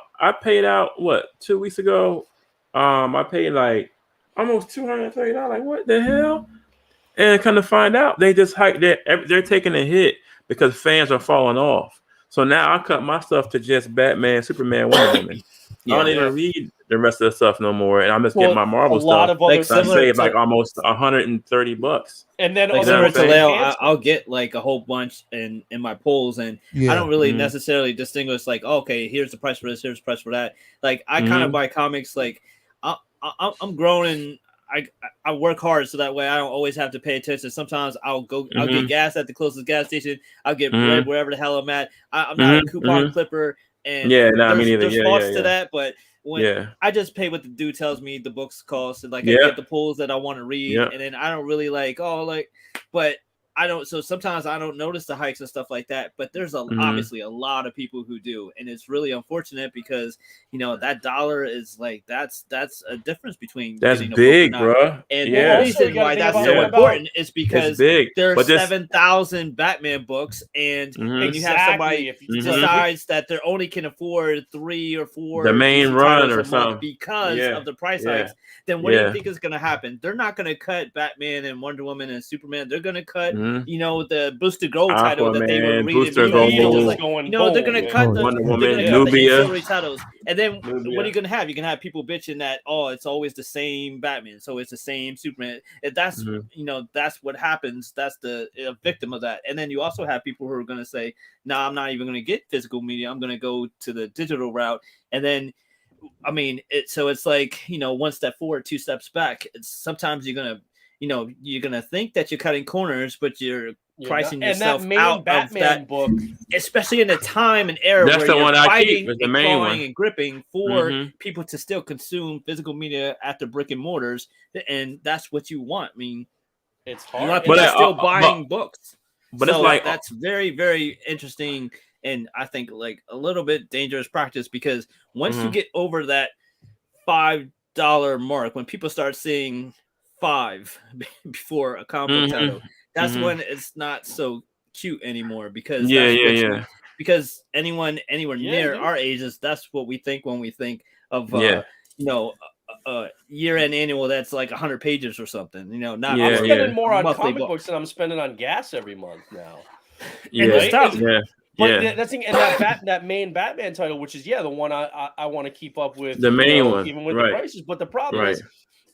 what, 2 weeks ago? I paid like almost $230. Like, what the hell? And kind of find out they just hiked they're taking a hit because fans are falling off. So now I cut my stuff to just Batman, Superman, Wonder Woman. I don't even read the rest of the stuff no more, and I'm just getting my Marvel stuff. I saved like almost $130. And then like similar to Leo, I'll get like a whole bunch in my polls, and I don't really necessarily distinguish like, okay, here's the price for this, here's the price for that. Like I kind of buy comics like I'm grown and I work hard, so that way I don't always have to pay attention. Sometimes I'll get gas at the closest gas station. I'll get bread wherever the hell I'm at. I'm not a coupon clipper, and me neither. There's thoughts to that, but when I just pay what the dude tells me the books cost, and like I get the pulls that I want to read, and then I don't really but I don't. So sometimes I don't notice the hikes and stuff like that. But there's obviously a lot of people who do, and it's really unfortunate because that dollar is like that's a difference between that's getting a big, book or not. bro. And Yeah. the reason why that's so important is because there's 7,000 Batman books, and when you have somebody decides that they only can afford 3 or 4 the main run or something because of the price hikes, then what do you think is going to happen? They're not going to cut Batman and Wonder Woman and Superman. They're going to cut the Booster Gold title that they were reading. They're going to cut Wonder Woman, the ancillary titles. And then what are you going to have? You're going to have people bitching that it's always the same Batman, so it's the same Superman. If that's that's what happens. That's the victim of that. And then you also have people who are going to say, "No, I'm not even going to get physical media. I'm going to go to the digital route." And then it's like, one step forward, 2 steps back. Sometimes you're gonna think that you're cutting corners, but you're pricing yourself out of that book, especially in a time and era where you're fighting and clawing and gripping for people to still consume physical media at the brick and mortars, and that's what you want. I mean, it's hard. A lot of people are still buying books, but so it's like that's very, very interesting. And I think like a little bit dangerous practice, because once you get over that $5 mark, when people start seeing 5 before a comic book title, that's when it's not so cute anymore, because because anyone anywhere near our ages, that's what we think when we think of year-end annual that's like 100 pages or something. I'm spending more on comic books than I'm spending on gas every month now. It's tough. But that's and that main Batman title, which is the one I want to keep up with, the main one, even with the prices. But the problem is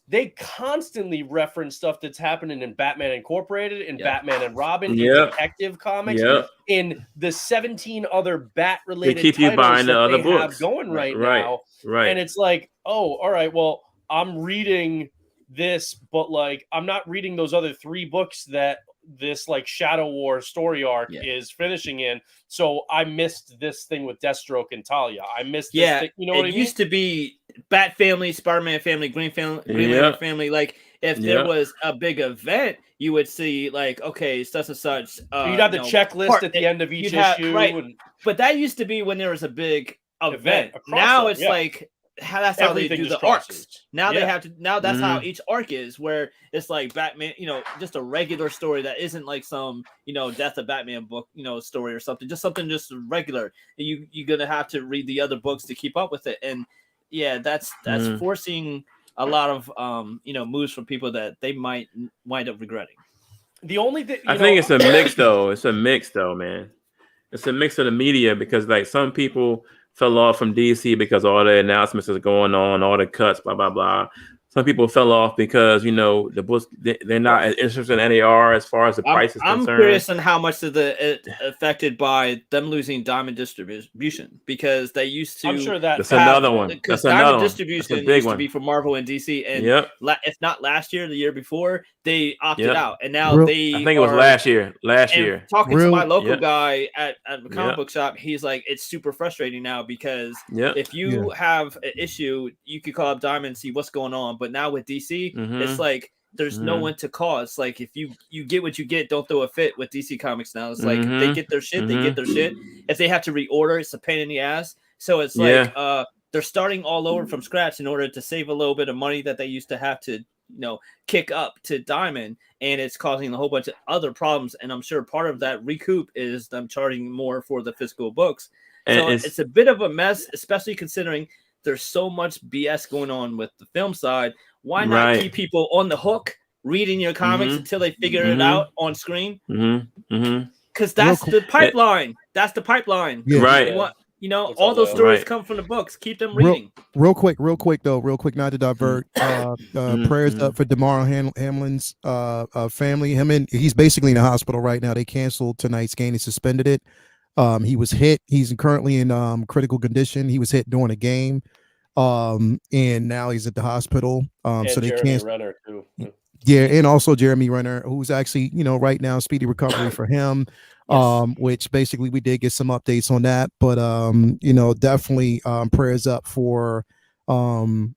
they constantly reference stuff that's happening in Batman Incorporated, in Batman and Robin, in Detective Comics, in the 17 other Bat-related titles you buying the other books have going right now. Right. And it's like, all right, well, I'm reading this, but like I'm not reading those other 3 books that this like Shadow War story arc is finishing in. So I missed this thing with Deathstroke and Talia. I missed this thing. You know what I mean? It used to be Bat Family, Spider-Man Family, Green Lantern Family. Like if there was a big event, you would see like, okay, such and such. You'd have the checklist at the end of each issue. But that used to be when there was a big event. Now it's like, that's how they do the arcs. Now they have to. Now that's how each arc is, where it's like Batman, just a regular story that isn't like some, Death of Batman book, story or something. Just something just regular. You're gonna have to read the other books to keep up with it, and that's forcing a lot of moves from people that they might wind up regretting. The only thing I think it's a mix though. It's a mix though, man. It's a mix of the media, because like some people fell off from DC because all the announcements is going on, all the cuts, blah, blah, blah. Some people fell off because, the books, they're not as interested in NAR as far as the price is concerned. I'm curious on how much it affected by them losing Diamond distribution, because they used to. I'm sure that's another one. Because Diamond distribution used to be for Marvel and DC. And if not last year, the year before, they opted out. And now I think it was last year. Talking to my local guy at the comic book shop, he's like, it's super frustrating now, because if you have an issue, you could call up Diamond and see what's going on. But now with DC, it's like there's no one to call. It's like if you get what you get, don't throw a fit with DC Comics now. It's like they get their shit, they get their shit. If they have to reorder, it's a pain in the ass. So it's like they're starting all over from scratch in order to save a little bit of money that they used to have to, kick up to Diamond, and it's causing a whole bunch of other problems. And I'm sure part of that recoup is them charging more for the physical books. So it's a bit of a mess, especially considering there's so much BS going on with the film side. Why not keep people on the hook reading your comics until they figure it out on screen? Because that's the pipeline. That's the pipeline. Yeah. Right. All those stories come from the books. Keep them reading. Real quick, not to divert. Prayers up for DeMar Hamlin's family. He's basically in the hospital right now. They canceled tonight's game. They suspended it. He was hit. He's currently in critical condition. He was hit during a game. And now he's at the hospital. So they can't. Renner too. Yeah, and also Jeremy Renner, who's actually, right now, speedy recovery for him. Which basically we did get some updates on that, but definitely prayers up for Hamlin,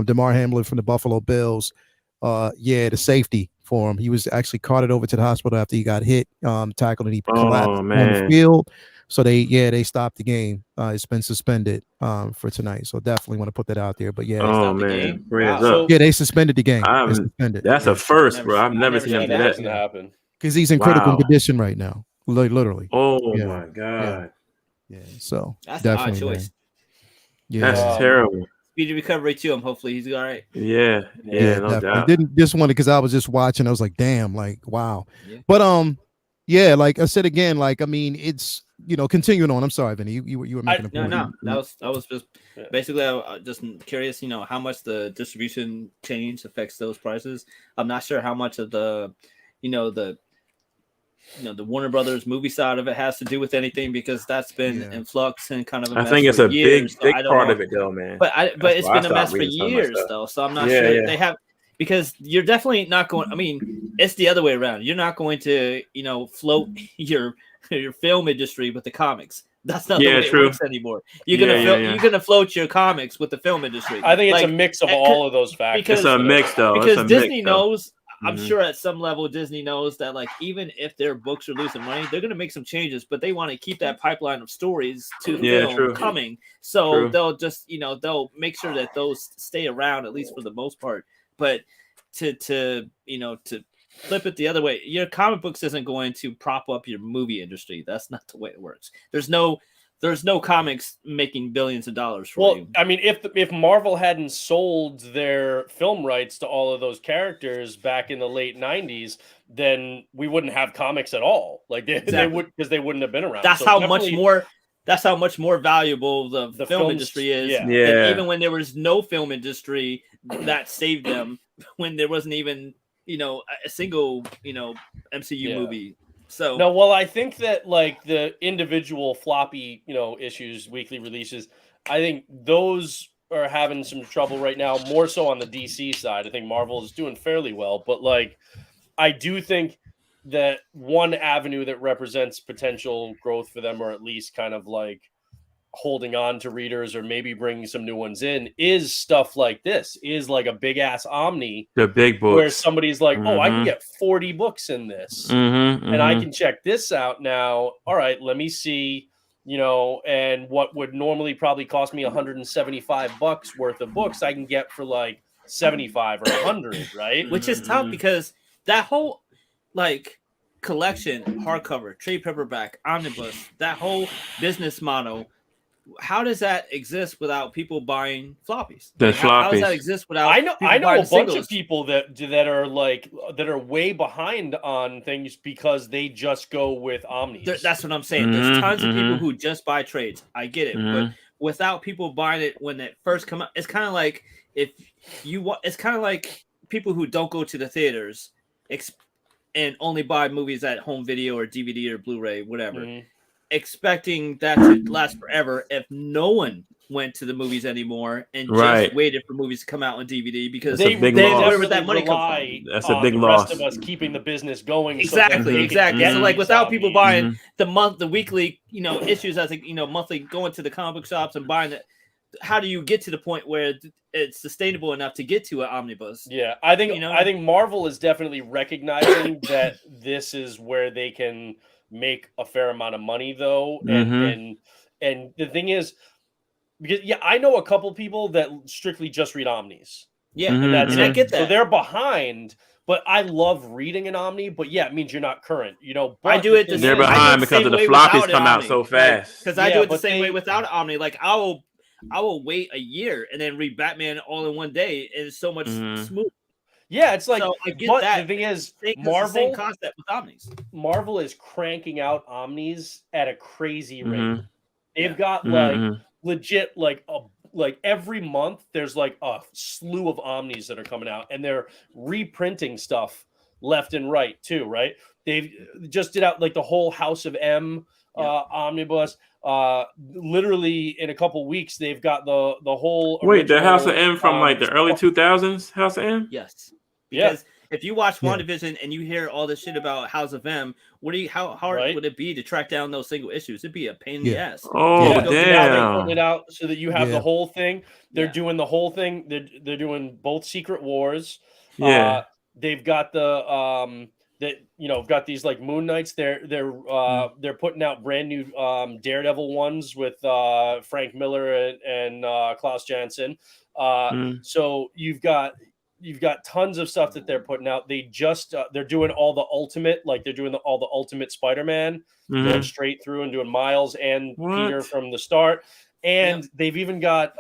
DeMar Hamlin from the Buffalo Bills. The safety for him. He was actually carted over to the hospital after he got hit, tackled, and he collapsed on the field. So they stopped the game. It's been suspended for tonight. So definitely want to put that out there. But yeah, wow. They suspended the game. That's a first, bro. I've never seen him do that happen. Because he's in critical condition right now, literally. Oh my god. Yeah. So that's definitely, an odd choice. Yeah, that's terrible. Speedy recovery to him. Hopefully he's all right. Yeah, no doubt. Didn't just want it because I was just watching. I was like, damn, like wow. Yeah. But yeah, like I said again, like I mean, it's continuing on. I'm sorry, Vinny. You were making a point. No. That was just basically I just curious, how much the distribution change affects those prices. I'm not sure how much of the the Warner Brothers movie side of it has to do with anything because that's been in flux and kind of a mess. I think it's a years, big part of it though, man. But it's been a mess for years though, so I'm not sure they have, because you're definitely not going. I mean, it's the other way around. You're not going to float your film industry with the comics. That's not the way it works anymore. You're gonna float your comics with the film industry. I think it's a mix of all of those factors. It's a mix though. Because Disney knows. I'm sure at some level Disney knows that like even if their books are losing money, they're gonna make some changes, but they want to keep that pipeline of stories to film coming. So they'll just they'll make sure that those stay around at least for the most part. But to flip it the other way, your comic books isn't going to prop up your movie industry. That's not the way it works. There's no comics making billions of dollars for you. I mean, if Marvel hadn't sold their film rights to all of those characters back in the late 90s, then we wouldn't have comics at all. Like they would, because they wouldn't have been around. That's how much more valuable the film industry is. Yeah. And even when there was no film industry, that saved them when there wasn't even a single MCU movie. So no, well, I think that like the individual floppy, issues, weekly releases, I think those are having some trouble right now, more so on the DC side. I think Marvel is doing fairly well, but like I do think that one avenue that represents potential growth for them, or at least kind of like holding on to readers or maybe bringing some new ones in, is stuff like this, is like a big ass Omni, the big books, where somebody's like, oh, I can get 40 books in this and I can check this out now. All right, let me see, and what would normally probably cost me $175 worth of books, I can get for like 75 or 100, right? Which is tough because that whole like collection, hardcover, trade paperback, omnibus, that whole business model, how does that exist without people buying floppies? How does that exist without? I know a bunch of people that are way behind on things because they just go with omnis. That's what I'm saying. There's tons of people who just buy trades. I get it, but without people buying it when it first come out, it's kind of like it's kind of like people who don't go to the theaters and only buy movies at home video or DVD or Blu-ray, whatever. Expecting that to last forever if no one went to the movies anymore and just waited for movies to come out on DVD, because they where would that money come from? That's a big loss. The rest of us keeping the business going. Exactly. So like without people buying the weekly, issues as monthly, going to the comic book shops and buying it, how do you get to the point where it's sustainable enough to get to an omnibus? Yeah, I think Marvel is definitely recognizing that this is where they can make a fair amount of money, though, and the thing is, because I know a couple people that strictly just read omnis. Yeah, and I get that. So they're behind. But I love reading an Omni, but it means you're not current, But I do it. They're behind because of the floppies come out so fast. Because I do it the same way without Omni. Like I will wait a year and then read Batman all in one day, and it's so much smooth. Yeah, it's like, so I get but that. The thing is, Marvel, the same concept with Omnis. Marvel is cranking out Omnis at a crazy rate. They've got legit like every month there's like a slew of Omnis that are coming out, and they're reprinting stuff left and right too, right? They've just did out like the whole House of M omnibus. Literally in a couple weeks they've got the whole the House of M from like the early 2000s. House of M? Yes. Because if you watch WandaVision and you hear all this shit about House of M, how hard would it be to track down those single issues? It'd be a pain in the ass. Oh, damn. They're putting it out so that you have the whole thing. They're doing the whole thing. They're doing both Secret Wars. They've got the got these like Moon Knights. They're putting out brand new Daredevil ones with Frank Miller and Klaus Janson. So you've got tons of stuff that they're putting out. They just they're doing all the ultimate, like they're doing all the ultimate Spider-Man, going straight through and doing Miles and Peter from the start. And they've even got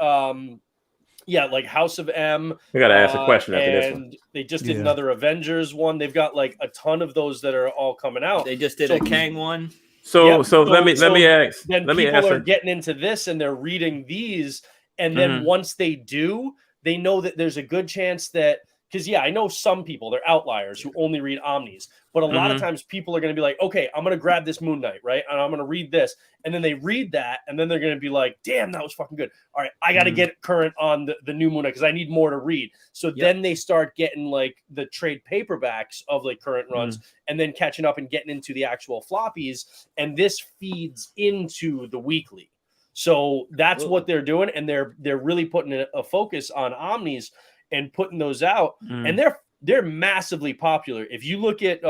like House of M. We gotta ask a question after this one. And they just did another Avengers one. They've got like a ton of those that are all coming out. They just did a Kang one. So let me ask. Then people are getting into this and they're reading these, and then once they do, they know that there's a good chance that, because I know some people, they're outliers who only read Omnis, but a lot of times people are going to be like, okay, I'm going to grab this Moon Knight, right? And I'm going to read this. And then they read that, and then they're going to be like, damn, that was fucking good. All right, I got to get current on the new Moon Knight because I need more to read. So then they start getting like the trade paperbacks of like current runs and then catching up and getting into the actual floppies. And this feeds into the weekly. So that's what they're doing. And they're really putting a focus on Omnis and putting those out, and they're massively popular. If you look at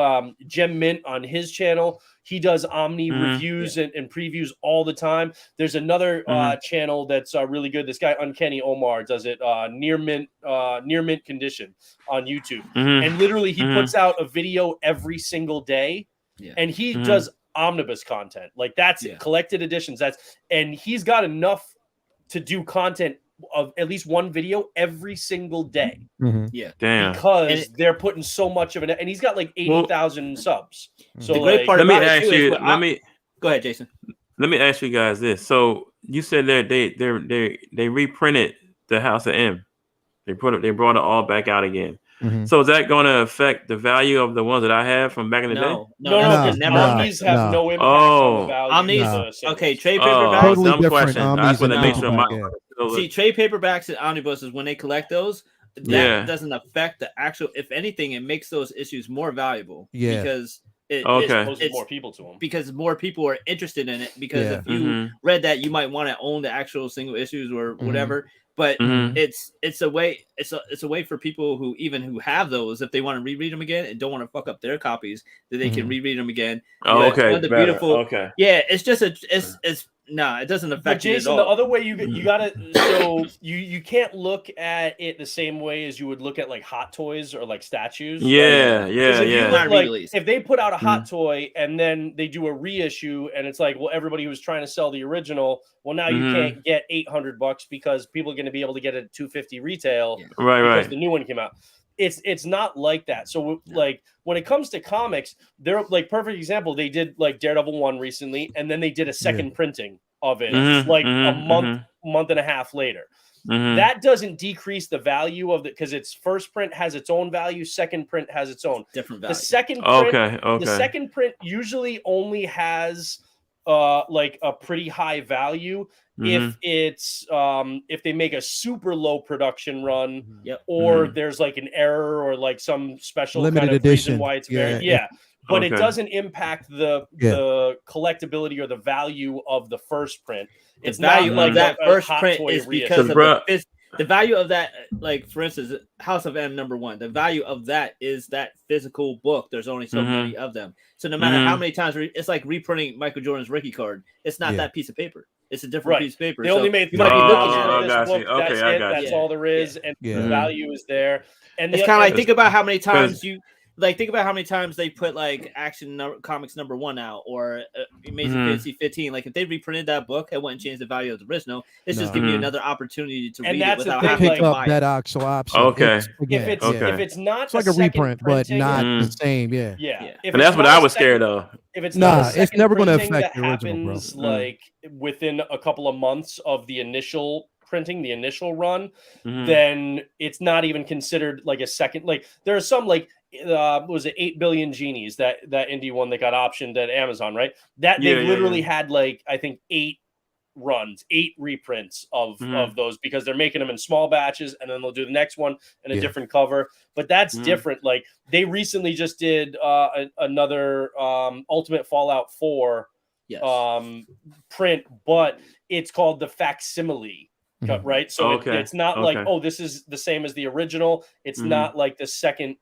Gem Mint on his channel, he does Omni reviews and previews all the time. There's another channel that's really good. This guy Uncanny Omar does it near mint condition on YouTube, and literally he puts out a video every single day, and he does omnibus content. Like that's collected editions. And he's got enough to do content of at least one video every single day. Damn. Because they're putting so much of it, and he's got like 80,000 subs. So the great part let me about ask it you. let me go ahead, Jason. Let me ask you guys this. So you said that they reprinted the House of M. They brought it all back out again. So is that going to affect the value of the ones that I have from back in the day? No, because Omnis have no impact on the value. Omnis, okay, trade paperbacks. Totally dumb different. question. I just want to make sure See, trade paperbacks and omnibuses, when they collect those, that doesn't affect the actual. If anything, it makes those issues more valuable. Because it exposes more people to them. Because more people are interested in it. Because if you read that, you might want to own the actual single issues or whatever. But it's a way for people who have those, if they want to reread them again and don't want to fuck up their copies, that they can reread them again. It's just it doesn't affect Jason, it at all. the other way you gotta so you can't look at it the same way as you would look at like Hot Toys or like statues. If they put out a Hot Toy and then they do a reissue and it's like, well, everybody who was trying to sell the original, well, now you can't get $800 because people are going to be able to get it at $250 retail because the new one came out. It's not like that. So like when it comes to comics, they're like perfect example. They did like Daredevil 1 recently, and then they did a second printing of it like a month and a half later. That doesn't decrease the value of it because its first print has its own value, second print has its own different value. The second print usually only has like a pretty high value if it's if they make a super low production run or there's like an error or like some special limited kind of edition reason why it's but it doesn't impact the collectability or the value of the first print. It's value not like of that first print is because of the value of that. Like for instance, House of M #1, the value of that is that physical book. There's only so many of them, so no matter how many times it's like reprinting Michael Jordan's rookie card. It's not that piece of paper. It's a different piece of paper. They only made 3 this book. That's all there is, and the value is there. And it's kind of like think about how many times they put like Action Comics #1 out or Amazing Fantasy 15. Like if they reprinted that book, it wouldn't change the value of the original. It's just giving you another opportunity to read it without having to buy that actual option. If it's not, it's like a reprint, but not the same. And that's what I was scared of. If it's not it's never going to affect the original, bro. Like within a couple of months of the initial printing, the initial run, then it's not even considered like a second. Like there are some like was it 8 Billion Genies, that indie one that got optioned at Amazon, right? That they literally had like I think 8 reprints of those because they're making them in small batches and then they'll do the next one in a different cover. But that's different. Like they recently just did another Ultimate Fallout 4 print, but it's called the facsimile. Right, so it's not like this is the same as the original. It's not like the second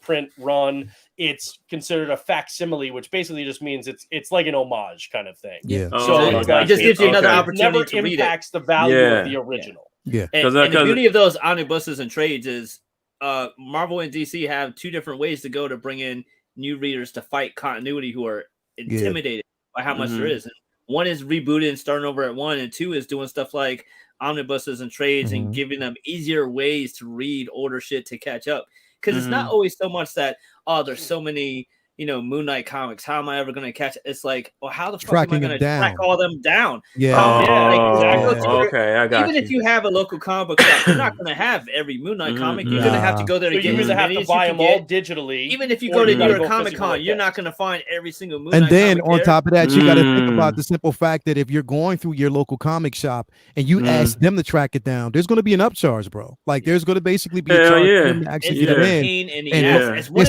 print run. It's considered a facsimile, which basically just means it's like an homage kind of thing. Yeah. So it just gives you another opportunity to read it. Never impacts the value of the original. Yeah. And the beauty of those omnibuses and trades is Marvel and DC have two different ways to go to bring in new readers to fight continuity who are intimidated by how much there is. And one is rebooted and starting over at 1, and 2 is doing stuff like omnibuses and trades and giving them easier ways to read older shit to catch up. Because it's not always so much that, there's so many, Moon Knight comics. How am I ever going to catch it? It's like, well, how the fuck am I going to track all them down? Okay, I got Even if you have a local comic book shop, you're not going to have every Moon Knight comic. You're going to have to go there to get. You're going to have to buy them all digitally. Even if you go to New York Comic Con, you're not going to find every single Moon Knight. And then on top of that, you got to think about the simple fact that if you're going through your local comic shop and you ask them to track it down, there's going to be an upcharge, bro. Like there's going to basically be a charge for them to actually get in. It's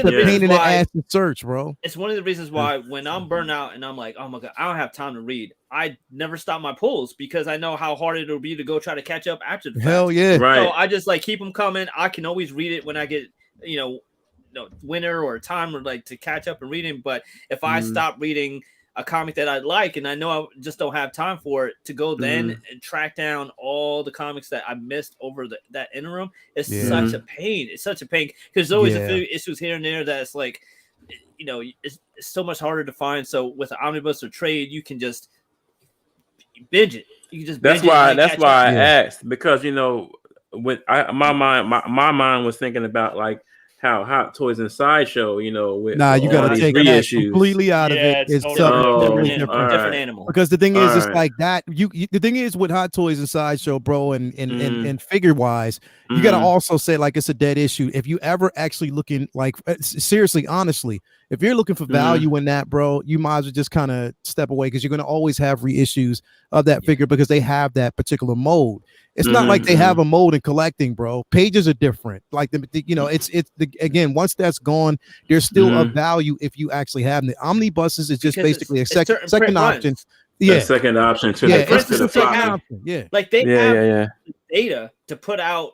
the pain in the ass to search, bro. It's one of the reasons why when I'm burnt out and I'm like, oh my god, I don't have time to read, I never stop my pulls because I know how hard it'll be to go try to catch up after the fact. Hell yeah. Right. So I just like keep them coming. I can always read it when I get winter or time or like to catch up and reading. But if I stop reading a comic that I like and I know I just don't have time for it to go then and track down all the comics that I missed over that interim, it's such a pain. It's such a pain because there's always a few issues here and there that's like, it's so much harder to find. So with an omnibus or trade, you can just binge it. You can just that's why I asked, because with my mind was thinking about like how Hot Toys and Sideshow, with you gotta take that completely out of it. It's totally different animal. Because the thing is, it's like that. The thing is with Hot Toys and Sideshow, bro, and figure wise, you gotta also say like it's a dead issue. If you ever actually looking like seriously, honestly, if you're looking for value in that, bro, you might as well just kind of step away because you're gonna always have reissues of that figure because they have that particular mode. It's not like they have a mode in collecting, bro. Pages are different. Like again, once that's gone, there's still a value if you actually have them. The omnibuses is just basically a second option. A second option to the option. Like they have data to put out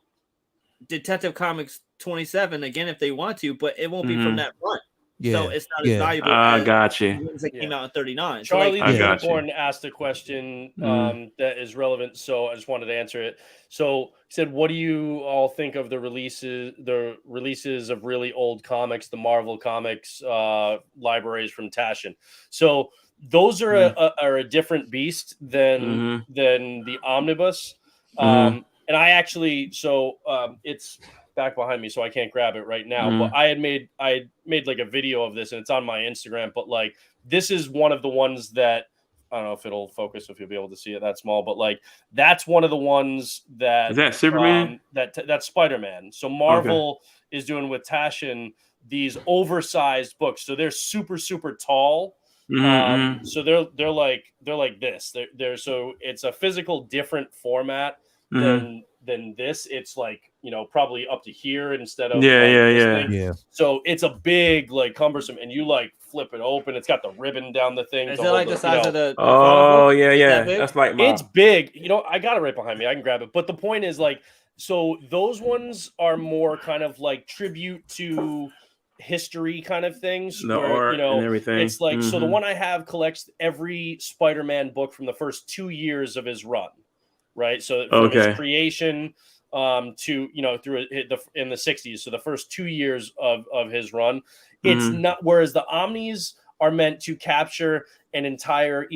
Detective Comics 27 again if they want to, but it won't be from that run. So it's not as valuable. I got you. It came out in 39. Charlie the Unicorn asked a question that is relevant, so I just wanted to answer it. So he said, "What do you all think of the releases of really old comics, the Marvel Comics libraries from Taschen?" So those are a different beast than the omnibus. And I actually it's back behind me, so I can't grab it right now. But I made like a video of this, and it's on my Instagram. But like, this is one of the ones that I don't know if it'll focus, if you'll be able to see it that small. But like, that's one of the ones that is that Superman. That's SpiderMan. So Marvel is doing with Taschen these oversized books. So they're super tall. So they're like this. They're so it's a physical different format than this. It's like probably up to here instead of So it's a big like cumbersome, and you like flip it open. It's got the ribbon down the thing. Is it like the size of the? That's like it's big. I got it right behind me. I can grab it. But the point is like, so those ones are more kind of like tribute to history kind of things. The art and everything. It's like so the one I have collects every Spider-Man book from the first 2 years of his run. Right, so from his creation to through in the 60s, so the first 2 years of his run, it's not. Whereas the Omnis are meant to capture an entire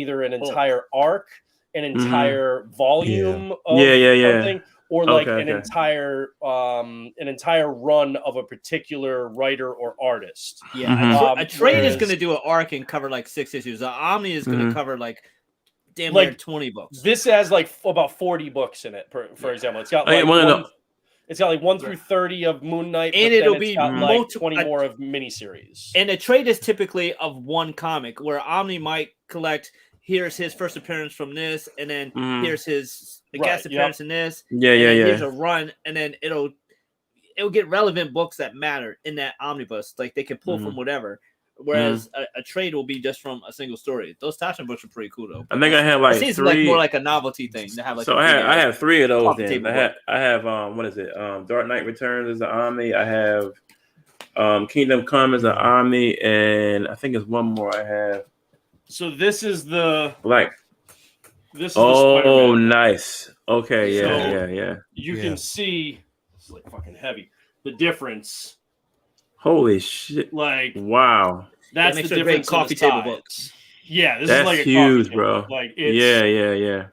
arc, an entire volume of something, or like an entire run of a particular writer or artist. A trade is going to do an arc and cover like 6 issues. The Omni is going to cover like 20 books. This has like about 40 books in it, for example. It's got like it's got like 1 through 30 of Moon Knight, and it'll be like 20 more of miniseries. And a trade is typically of one comic, where Omni might collect. Here's his first appearance from this, and then here's his guest appearance in this. Here's a run, and then it'll get relevant books that matter in that omnibus. Like they can pull from whatever. Whereas a trade will be just from a single story. Those Taschen books are pretty cool though. I think I have like it seems 3. Like more like a novelty thing to have. Like so I have 3 of those. Then I have what is it? Dark Knight Returns is the Omni. I have Kingdom Come is an Omni, and I think there's one more I have. So this is the Black. This is oh, the Spider-Man. Nice. Okay, So yeah. You can see it's like fucking heavy. The difference. Holy shit! Like wow, that's the difference. Coffee table books. Yeah, this that's is like a huge, coffee bro. table. Like it's yeah.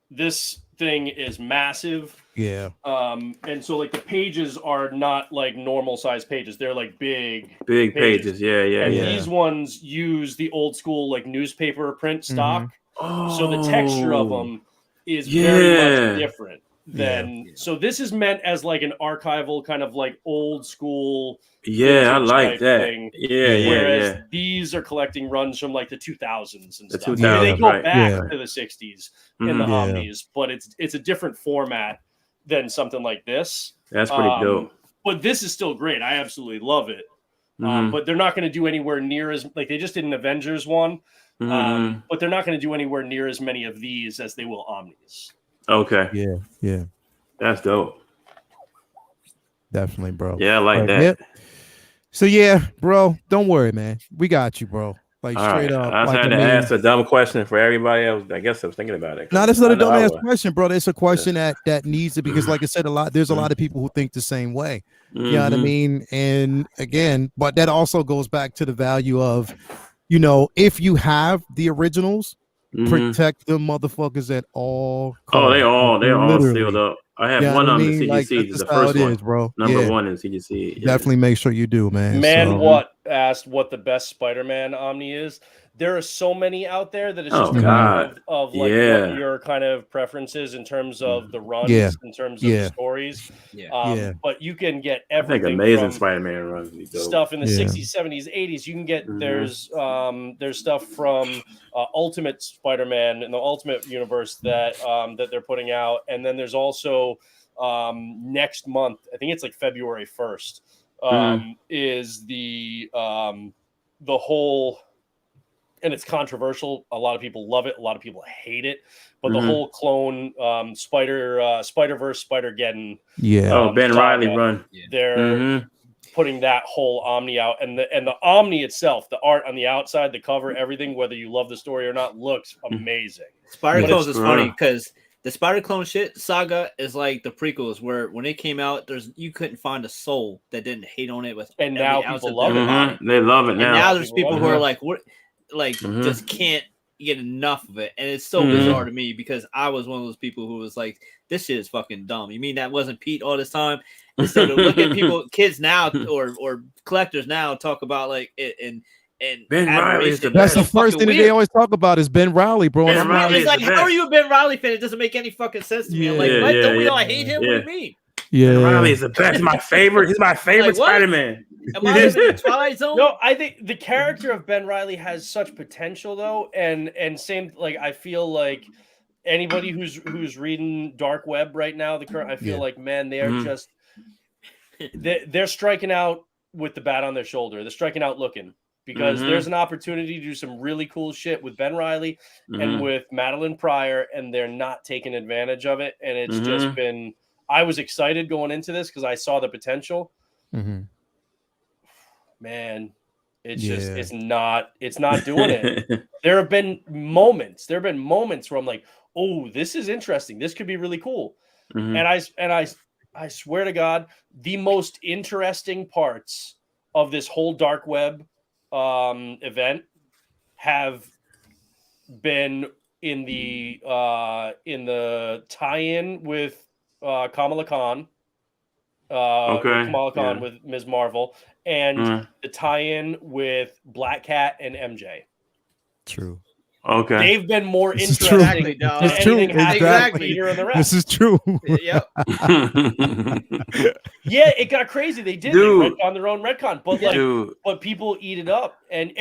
This thing is massive. Yeah. And so like the pages are not like normal size pages. They're like big pages. Yeah. And these ones use the old school like newspaper print stock. Oh, so the texture of them is very much different than so this is meant as like an archival kind of like old school I like that thing. yeah whereas these are collecting runs from like the 2000s and stuff. 2000s, they go right. back to the 60s in the Omnis, but it's a different format than something like this. That's pretty dope. But this is still great. I absolutely love it. But they're not going to do anywhere near as like they just did an Avengers one. But they're not going to do anywhere near as many of these as they will Omnis. Okay. Yeah. That's dope. Definitely, bro. Yeah, I like that. Yep. So yeah, bro, don't worry, man. We got you, bro. Like straight up. I had to ask a dumb question for everybody else. I guess I was thinking about it. No, that's not a dumb ass question, bro. It's a question that needs to, because like I said, there's a lot of people who think the same way. You know what I mean? And again, but that also goes back to the value of, if you have the originals, protect them motherfuckers at all costs. Oh, they're all sealed up. I have one of them in CGC. Like, the first one, bro. Number one in CGC. Definitely make sure you do, man. What asked what the best Spider-Man Omni is. There are so many out there that it's just of like what your kind of preferences in terms of the runs, in terms of the stories. But you can get everything. I think amazing Spider-Man runs. Stuff in the 60s, 70s, 80s. You can get there's stuff from Ultimate Spider-Man in the Ultimate Universe that they're putting out, and then there's also next month. I think it's like February 1st. Is the whole. And it's controversial. A lot of people love it. A lot of people hate it. But the whole clone Spider-Verse, Spider-Geddon. Ben Reilly run. They're putting that whole Omni out. And the Omni itself, the art on the outside, the cover, everything, whether you love the story or not, looks amazing. Spider-Clones is funny because the Spider-Clone shit saga is like the prequels where when it came out, you couldn't find a soul that didn't hate on it. And now people love it. They love it now. And now there's people who are like, what? Like just can't get enough of it, and it's so bizarre to me because I was one of those people who was like, "This shit is fucking dumb." You mean that wasn't Pete all this time? Instead of look at kids now or collectors now talk about like it and Ben Reilly is that's the first thing that they always talk about is Ben Reilly, bro. It's like, how are you a Ben Reilly fan? It doesn't make any fucking sense to me. I'm like, what? Don't we all hate him? What do you mean? Ben Reilly is the best. My favorite. He's my favorite Spider-Man. Am I in the Twilight Zone? No, I think the character of Ben Reilly has such potential, though, and same like I feel like anybody who's reading Dark Web right now, I feel like man, they are just they're striking out with the bat on their shoulder. They're striking out looking because there's an opportunity to do some really cool shit with Ben Reilly and with Madeline Pryor, and they're not taking advantage of it. And it's just been. I was excited going into this because I saw the potential. Man, it's not doing it. There have been moments where I'm like, oh, this is interesting. This could be really cool. And I swear to God, the most interesting parts of this whole Dark Web event have been in the tie-in with Kamala Khan. With Ms. Marvel and the tie-in with Black Cat and MJ. True. Okay. They've been more interesting than anything exactly here in the rest. This is true. Yep. Yeah, it got crazy. They did. They retcon their own retcon, but but people eat it up. And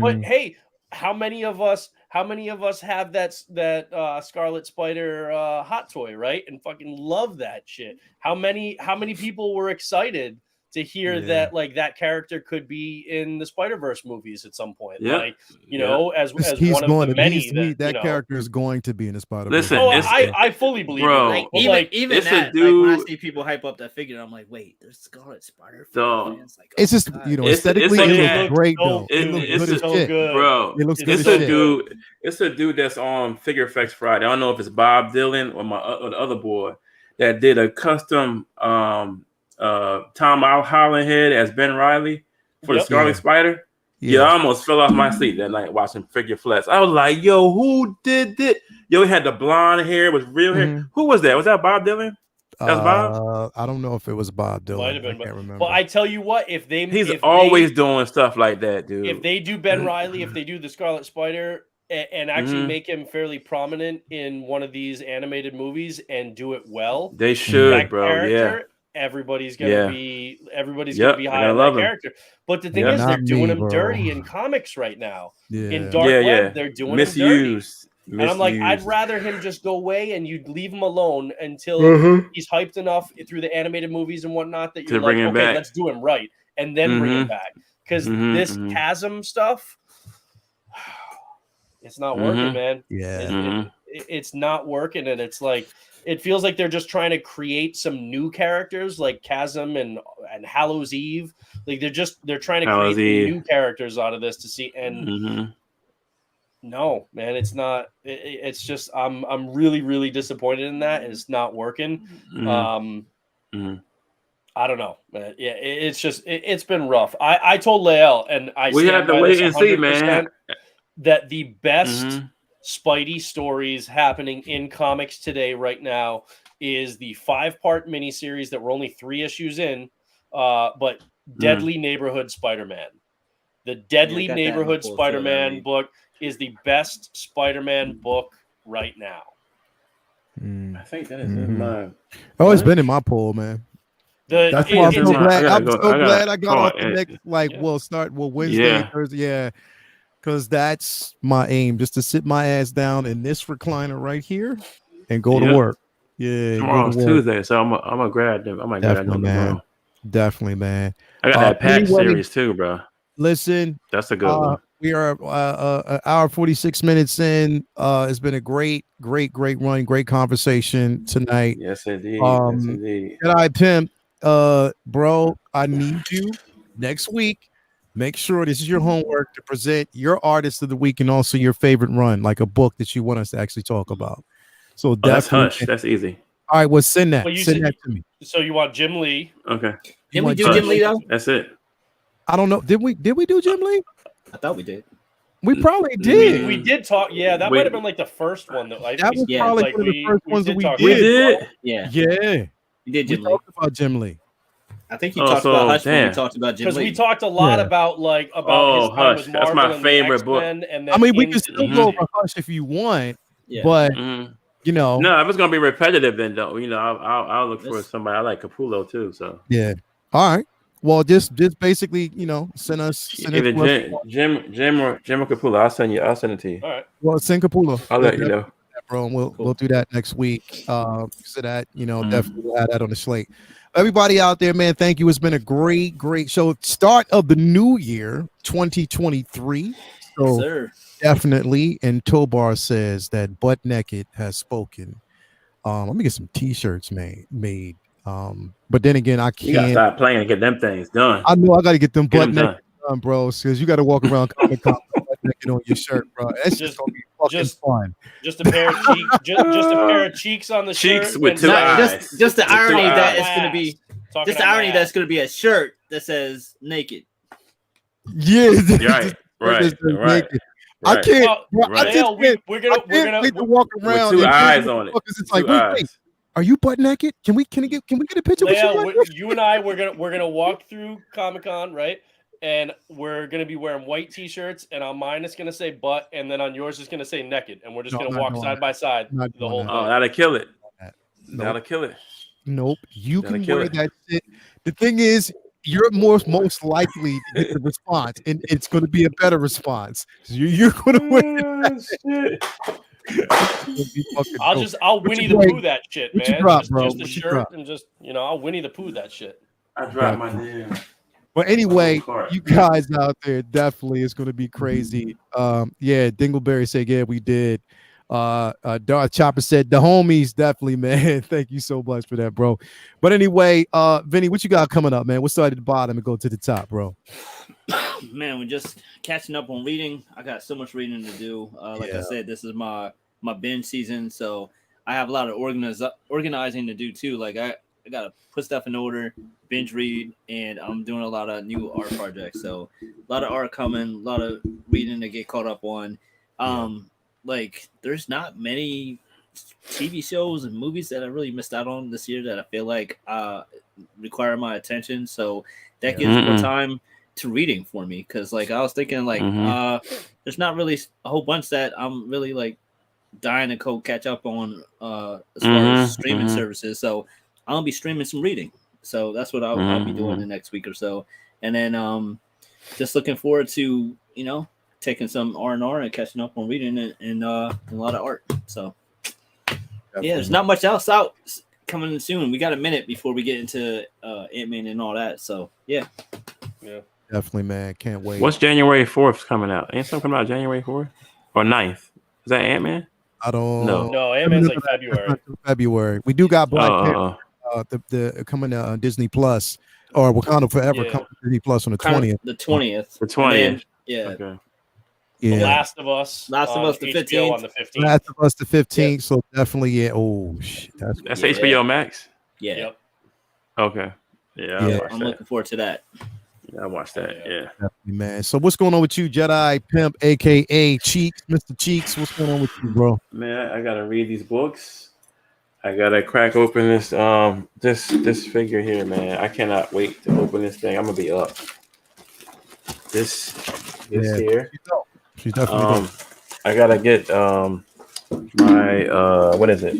but hey, how many of us have that Scarlet Spider hot toy, right? And fucking love that shit. How many people were excited to hear that like that character could be in the Spider-Verse movies at some point. Yeah. Like, you know, as he's one of going the to many that you know, character is going to be in the Spider-Verse. Listen, I fully believe bro, it. Like, even it's a that, dude, like when I see people hype up that figure, I'm like, wait, there's Scarlet Spider fans. Like, it's just God. you know, aesthetically it looks great though. It looks so good, bro. It looks good. It's a dude that's on Figure Effects Friday. I don't know if it's Bob Dylan or the other boy that did a custom Tom Holland head as Ben Reilly for the Scarlet Spider. Yeah, I almost fell off my seat that night watching Figure Flex. I was like, yo, who did it? Yo, he had the blonde hair, was real hair. Who was that? Was that Bob Dylan? That's Bob? I don't know if it was Bob Dylan. Might have been, I can't remember. Well, I tell you what, he's always doing stuff like that, dude. If they do Ben Reilly, if they do the Scarlet Spider and actually make him fairly prominent in one of these animated movies and do it well, they should, bro. Everybody's gonna be high on that character. But the thing is, they're doing him dirty in comics right now. In Dark Web, they're doing him dirty. And I'm like, I'd rather him just go away and you'd leave him alone until he's hyped enough through the animated movies and whatnot that you're like, okay, let's do him right, and then bring him back. Because this chasm stuff, it's not working, man. It's not working, and it's like it feels like they're just trying to create some new characters like Chasm and Hallows Eve. Like they're trying to create new characters out of this to see. And no, man, it's not. It's just I'm really, really disappointed in that. It's not working. I don't know, man. Yeah, it's just it's been rough. I told Lael, and we have to wait and see, man, that the best Spidey stories happening in comics today right now is the 5-part miniseries that we're only 3 issues in, but Deadly Neighborhood Spider-Man. The Deadly Neighborhood Spider-Man book is the best Spider-Man book right now. I think that is in my. Oh, it's been in my poll, man. That's why I'm so glad. I'm so glad I got off the next. Like, we'll start. Well, Wednesday, Thursday, yeah. Because that's my aim, just to sit my ass down in this recliner right here and go to work. Yeah, tomorrow's Tuesday, so I'm gonna grab them. I might grab them tomorrow. Definitely, man. I got that patch series too, bro. Listen, that's a good one. We are an hour 46 minutes in. It's been a great run, great conversation tonight. Yes, indeed. Yes, indeed. Jedi Pimp, bro, I need you next week. Make sure this is your homework to present your artist of the week and also your favorite run, like a book that you want us to actually talk about. So that's Hush. That's easy. All right, well, send that. Send that to me. So you want Jim Lee? Okay. Did we do Jim Lee though? That's it. I don't know. Did we do Jim Lee? I thought we did. We probably did. We did talk. Yeah, that might have been like the first one that that was probably like one of the first ones that we did. We did. Yeah. You did Jim Lee. Talked about Jim Lee. I think you talked about Hush when we talked about Jim Lee. Because we talked a lot about his Hush. That's my favorite book. And I mean, we can still go over Hush if you want, but you know, no, if it's gonna be repetitive, then don't. You know, I'll look for somebody. I like Capullo too. So yeah. All right. Well, just basically, you know, send either Jim or Capullo. I'll send it to you. All right. Well, send Capullo. I'll let you know, bro. And we'll do that next week. So that definitely we'll add that on the slate. Everybody out there, man, thank you. It's been a great show. Start of the new year, 2023. So definitely. And Tobar says that Butt Naked has spoken. Let me get some T-shirts made. But then again, I can't. You gotta stop playing and get them things done. I know I gotta get them butt naked done, bro. Because you gotta walk around Comic-Con butt naked on your shirt, bro. That's just gonna be fucking fun. Just a pair of cheeks, just a pair of cheeks on the cheeks shirt with 2 eyes. Just the irony that it's gonna be. Just the irony that's gonna be a shirt that says naked. Yeah, right. I can't. Bro, I can't wait to walk around with 2 eyes on it. It's like, wait. Are you butt naked? Can we get a picture with you and I? We're gonna walk through Comic-Con, right? And we're gonna be wearing white T-shirts, and on mine it's gonna say butt, and then on yours it's gonna say naked, and we're just gonna walk side by side the whole time. Oh, that'll kill it. That'll kill it. Nope, you can wear that shit. The thing is, you're most likely to get the response, and it's going to be a better response. You're going to win. I'll Winnie the Pooh that shit, man. Just a shirt and just I'll Winnie the Pooh that shit. I dropped my damn. But anyway, you guys out there, definitely it's going to be crazy. Yeah, Dingleberry said, yeah, we did. Darth Chopper said, the homies, definitely, man. Thank you so much for that, bro. But anyway, Vinny, what you got coming up, man? We'll start at the bottom and go to the top, bro. Man, we're just catching up on reading. I got so much reading to do. Like I said, this is my binge season, so I have a lot of organizing to do too. Like I gotta put stuff in order, binge read, and I'm doing a lot of new art projects. So a lot of art coming, a lot of reading to get caught up on. Like there's not many TV shows and movies that I really missed out on this year that I feel like require my attention. So that gives more time to reading for me, because like I was thinking like there's not really a whole bunch that I'm really like dying to go catch up on as far as streaming services. So I'll be streaming some reading. So that's what I'll be doing the next week or so. And then just looking forward to, you know, taking some R&R and catching up on reading and a lot of art. So yeah, there's not much else out coming in soon. We got a minute before we get into Ant-Man and all that. So yeah. Definitely, man. Can't wait. What's January 4th coming out? Ain't something coming out January 4th or 9th? Is that Ant-Man? I don't know. No, Ant-Man's like February. February. We do got Black Panther the coming on Disney Plus, or Wakanda Forever coming to Disney Plus on the 20th. The 20th. The 20th. Yeah. Okay. Yeah. Last of Us the 15th. on the 15th. Last of Us the 15th. So definitely, oh shit. That's HBO Max. Yeah. Yep. Okay. Yeah. I'm looking forward to that. Yeah, I watched that. Yeah. Definitely, man. So what's going on with you, Jedi Pimp, aka Cheeks, Mr. Cheeks? What's going on with you, bro? Man, I gotta read these books. I gotta crack open this this figure here, man. I cannot wait to open this thing. I'm gonna be up. This here. She's definitely I gotta get my what is it?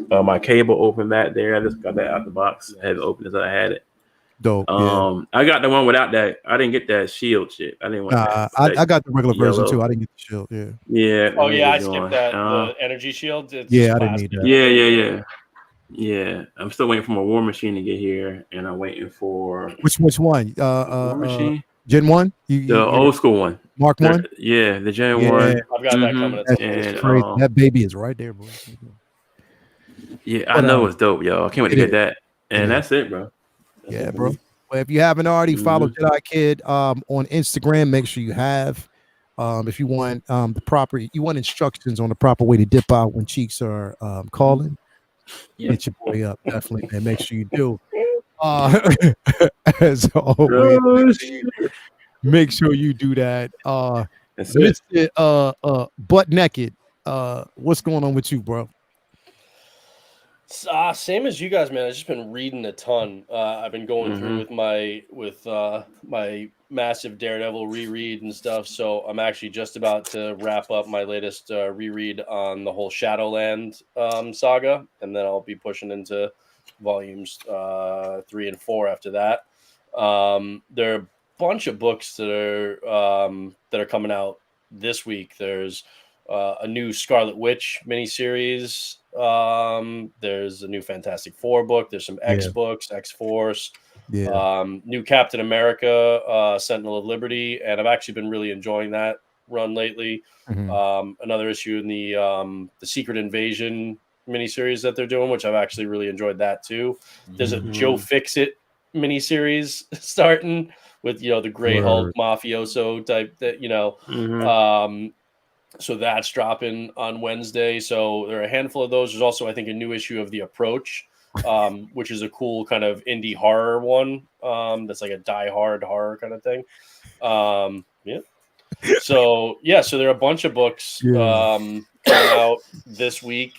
My cable open back there. I just got that out the box. I had to open it so I had it. dope. I got the one without that. I didn't get that shield shit. I didn't want that. I got the regular version too. I didn't get the shield. Yeah. Oh yeah, I skipped that. The energy shield. I didn't need that. Yeah. I'm still waiting for my War Machine to get here, and I'm waiting for which one? War Machine. Gen 1? The old school one. Mark 1? Yeah, the Gen 1. I've got that coming. That's crazy. That baby is right there, bro. Yeah, I know it's dope, y'all. I can't wait to get that. And that's it, bro. Yeah, bro. Well, if you haven't already, follow Jedi Kid on Instagram. Make sure you have. If you want you want instructions on the proper way to dip out when Cheeks are calling, get your boy up. Definitely, and make sure you do. As always, make sure you do that. Mr. Butt Naked. What's going on with you, bro? Same as you guys, man. I've just been reading a ton. I've been going through with my massive Daredevil reread and stuff. So I'm actually just about to wrap up my latest reread on the whole Shadowland saga, and then I'll be pushing into volumes 3 and 4 after that. There are a bunch of books that are coming out this week. There's a new Scarlet Witch miniseries. There's a new Fantastic Four book. There's some X books, X-Force. New Captain America, Sentinel of Liberty, and I've actually been really enjoying that run lately. Another issue in the Secret Invasion miniseries that they're doing, which I've actually really enjoyed that too. There's a Joe Fixit miniseries starting with the Gray Hulk mafioso type that so that's dropping on Wednesday. So there are a handful of those. There's also, I think, a new issue of The Approach, which is a cool kind of indie horror one. That's like a Die Hard horror kind of thing. So there are a bunch of books coming out this week,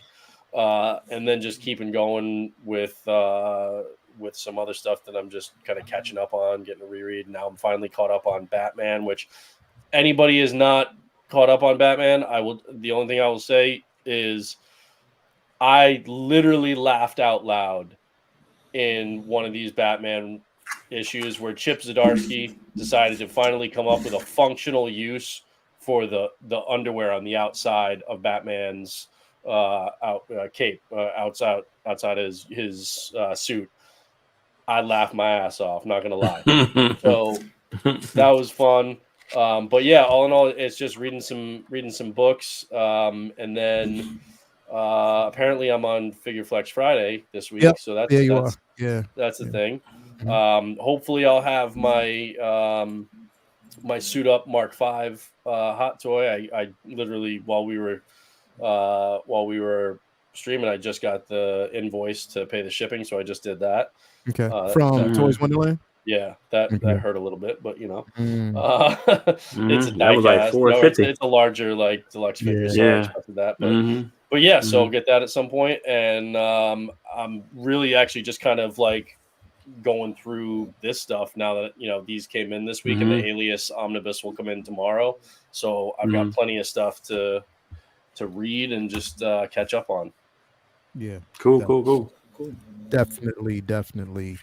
and then just keeping going with some other stuff that I'm just kind of catching up on, getting a reread. Now I'm finally caught up on Batman, which anybody is not caught up on Batman. The only thing I will say is I literally laughed out loud in one of these Batman issues where Chip Zdarsky decided to finally come up with a functional use for the underwear on the outside of Batman's cape outside his suit. I laughed my ass off. Not gonna lie. So that was fun. But yeah, all in all, it's just reading some books, and then apparently I'm on Figure Flex Friday this week. Yep. So that's you are. Yeah, that's the thing. Mm-hmm. Hopefully I'll have my my Suit Up Mark V hot toy. I literally while we were streaming, I just got the invoice to pay the shipping, so I just did that. Okay. From Toys Wonderland. Yeah, that hurt a little bit, but you know, it's a that was like $450. It's a larger like deluxe figure, so I expected that. But yeah, so I'll get that at some point, and I'm really actually just kind of like going through this stuff now that these came in this week, and the Alias Omnibus will come in tomorrow. So I've got plenty of stuff to read and just catch up on. Yeah, cool. Definitely.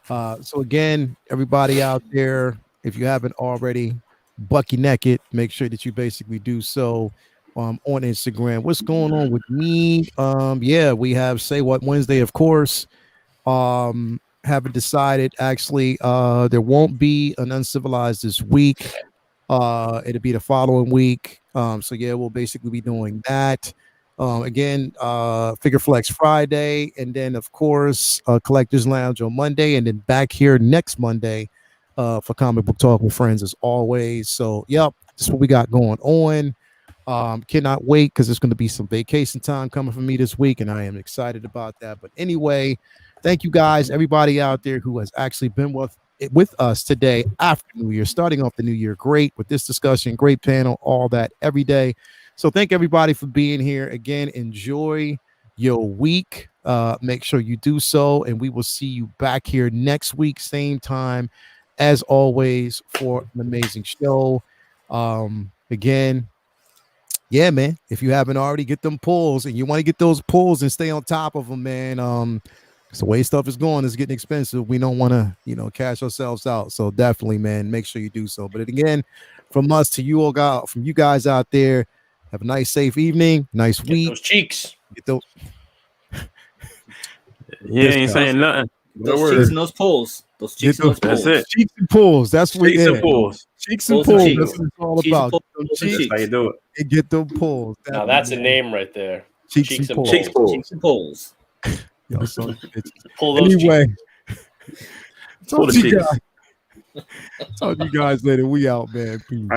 So again, everybody out there, if you haven't already, Bucky Naked, make sure that you basically do so on Instagram. What's going on with me? We have Say What Wednesday, of course. Haven't decided. Actually, there won't be an Uncivilized this week. It'll be the following week. So yeah, we'll basically be doing that. Again, Figure Flex Friday, and then of course Collectors Lounge on Monday, and then back here next Monday for Comic Book Talk with Friends as always. So yep, that's what we got going on. Cannot wait because there's going to be some vacation time coming for me this week, and I am excited about that. But anyway, thank you guys, everybody out there who has actually been with us today after New Year, starting off the new year great with this discussion, great panel, all that every day. So thank everybody for being here. Again, enjoy your week. Make sure you do so, and we will see you back here next week, same time as always, for an amazing show. Again, yeah, man, if you haven't already, get them pulls, and you want to get those pulls and stay on top of them, man. Because the way stuff is going is getting expensive. We don't want to, cash ourselves out. So definitely, man, make sure you do so. But again, from us to you all, from you guys out there, have a nice, safe evening, nice week. Those cheeks. Get those. You ain't saying nothing. Those cheeks and those pulls. Those cheeks and those pulls. That's it. Cheeks and pulls. That's what cheeks and pulls. Cheeks and pulls. Cheeks. That's what it's all about. That's how you do it. And get them pulls. Now that's a name right there. Cheeks and pulls. Cheeks and pulls. Yo, so pull those anyway, pull the cheeks. Talk to you guys later. We out, man. Peace.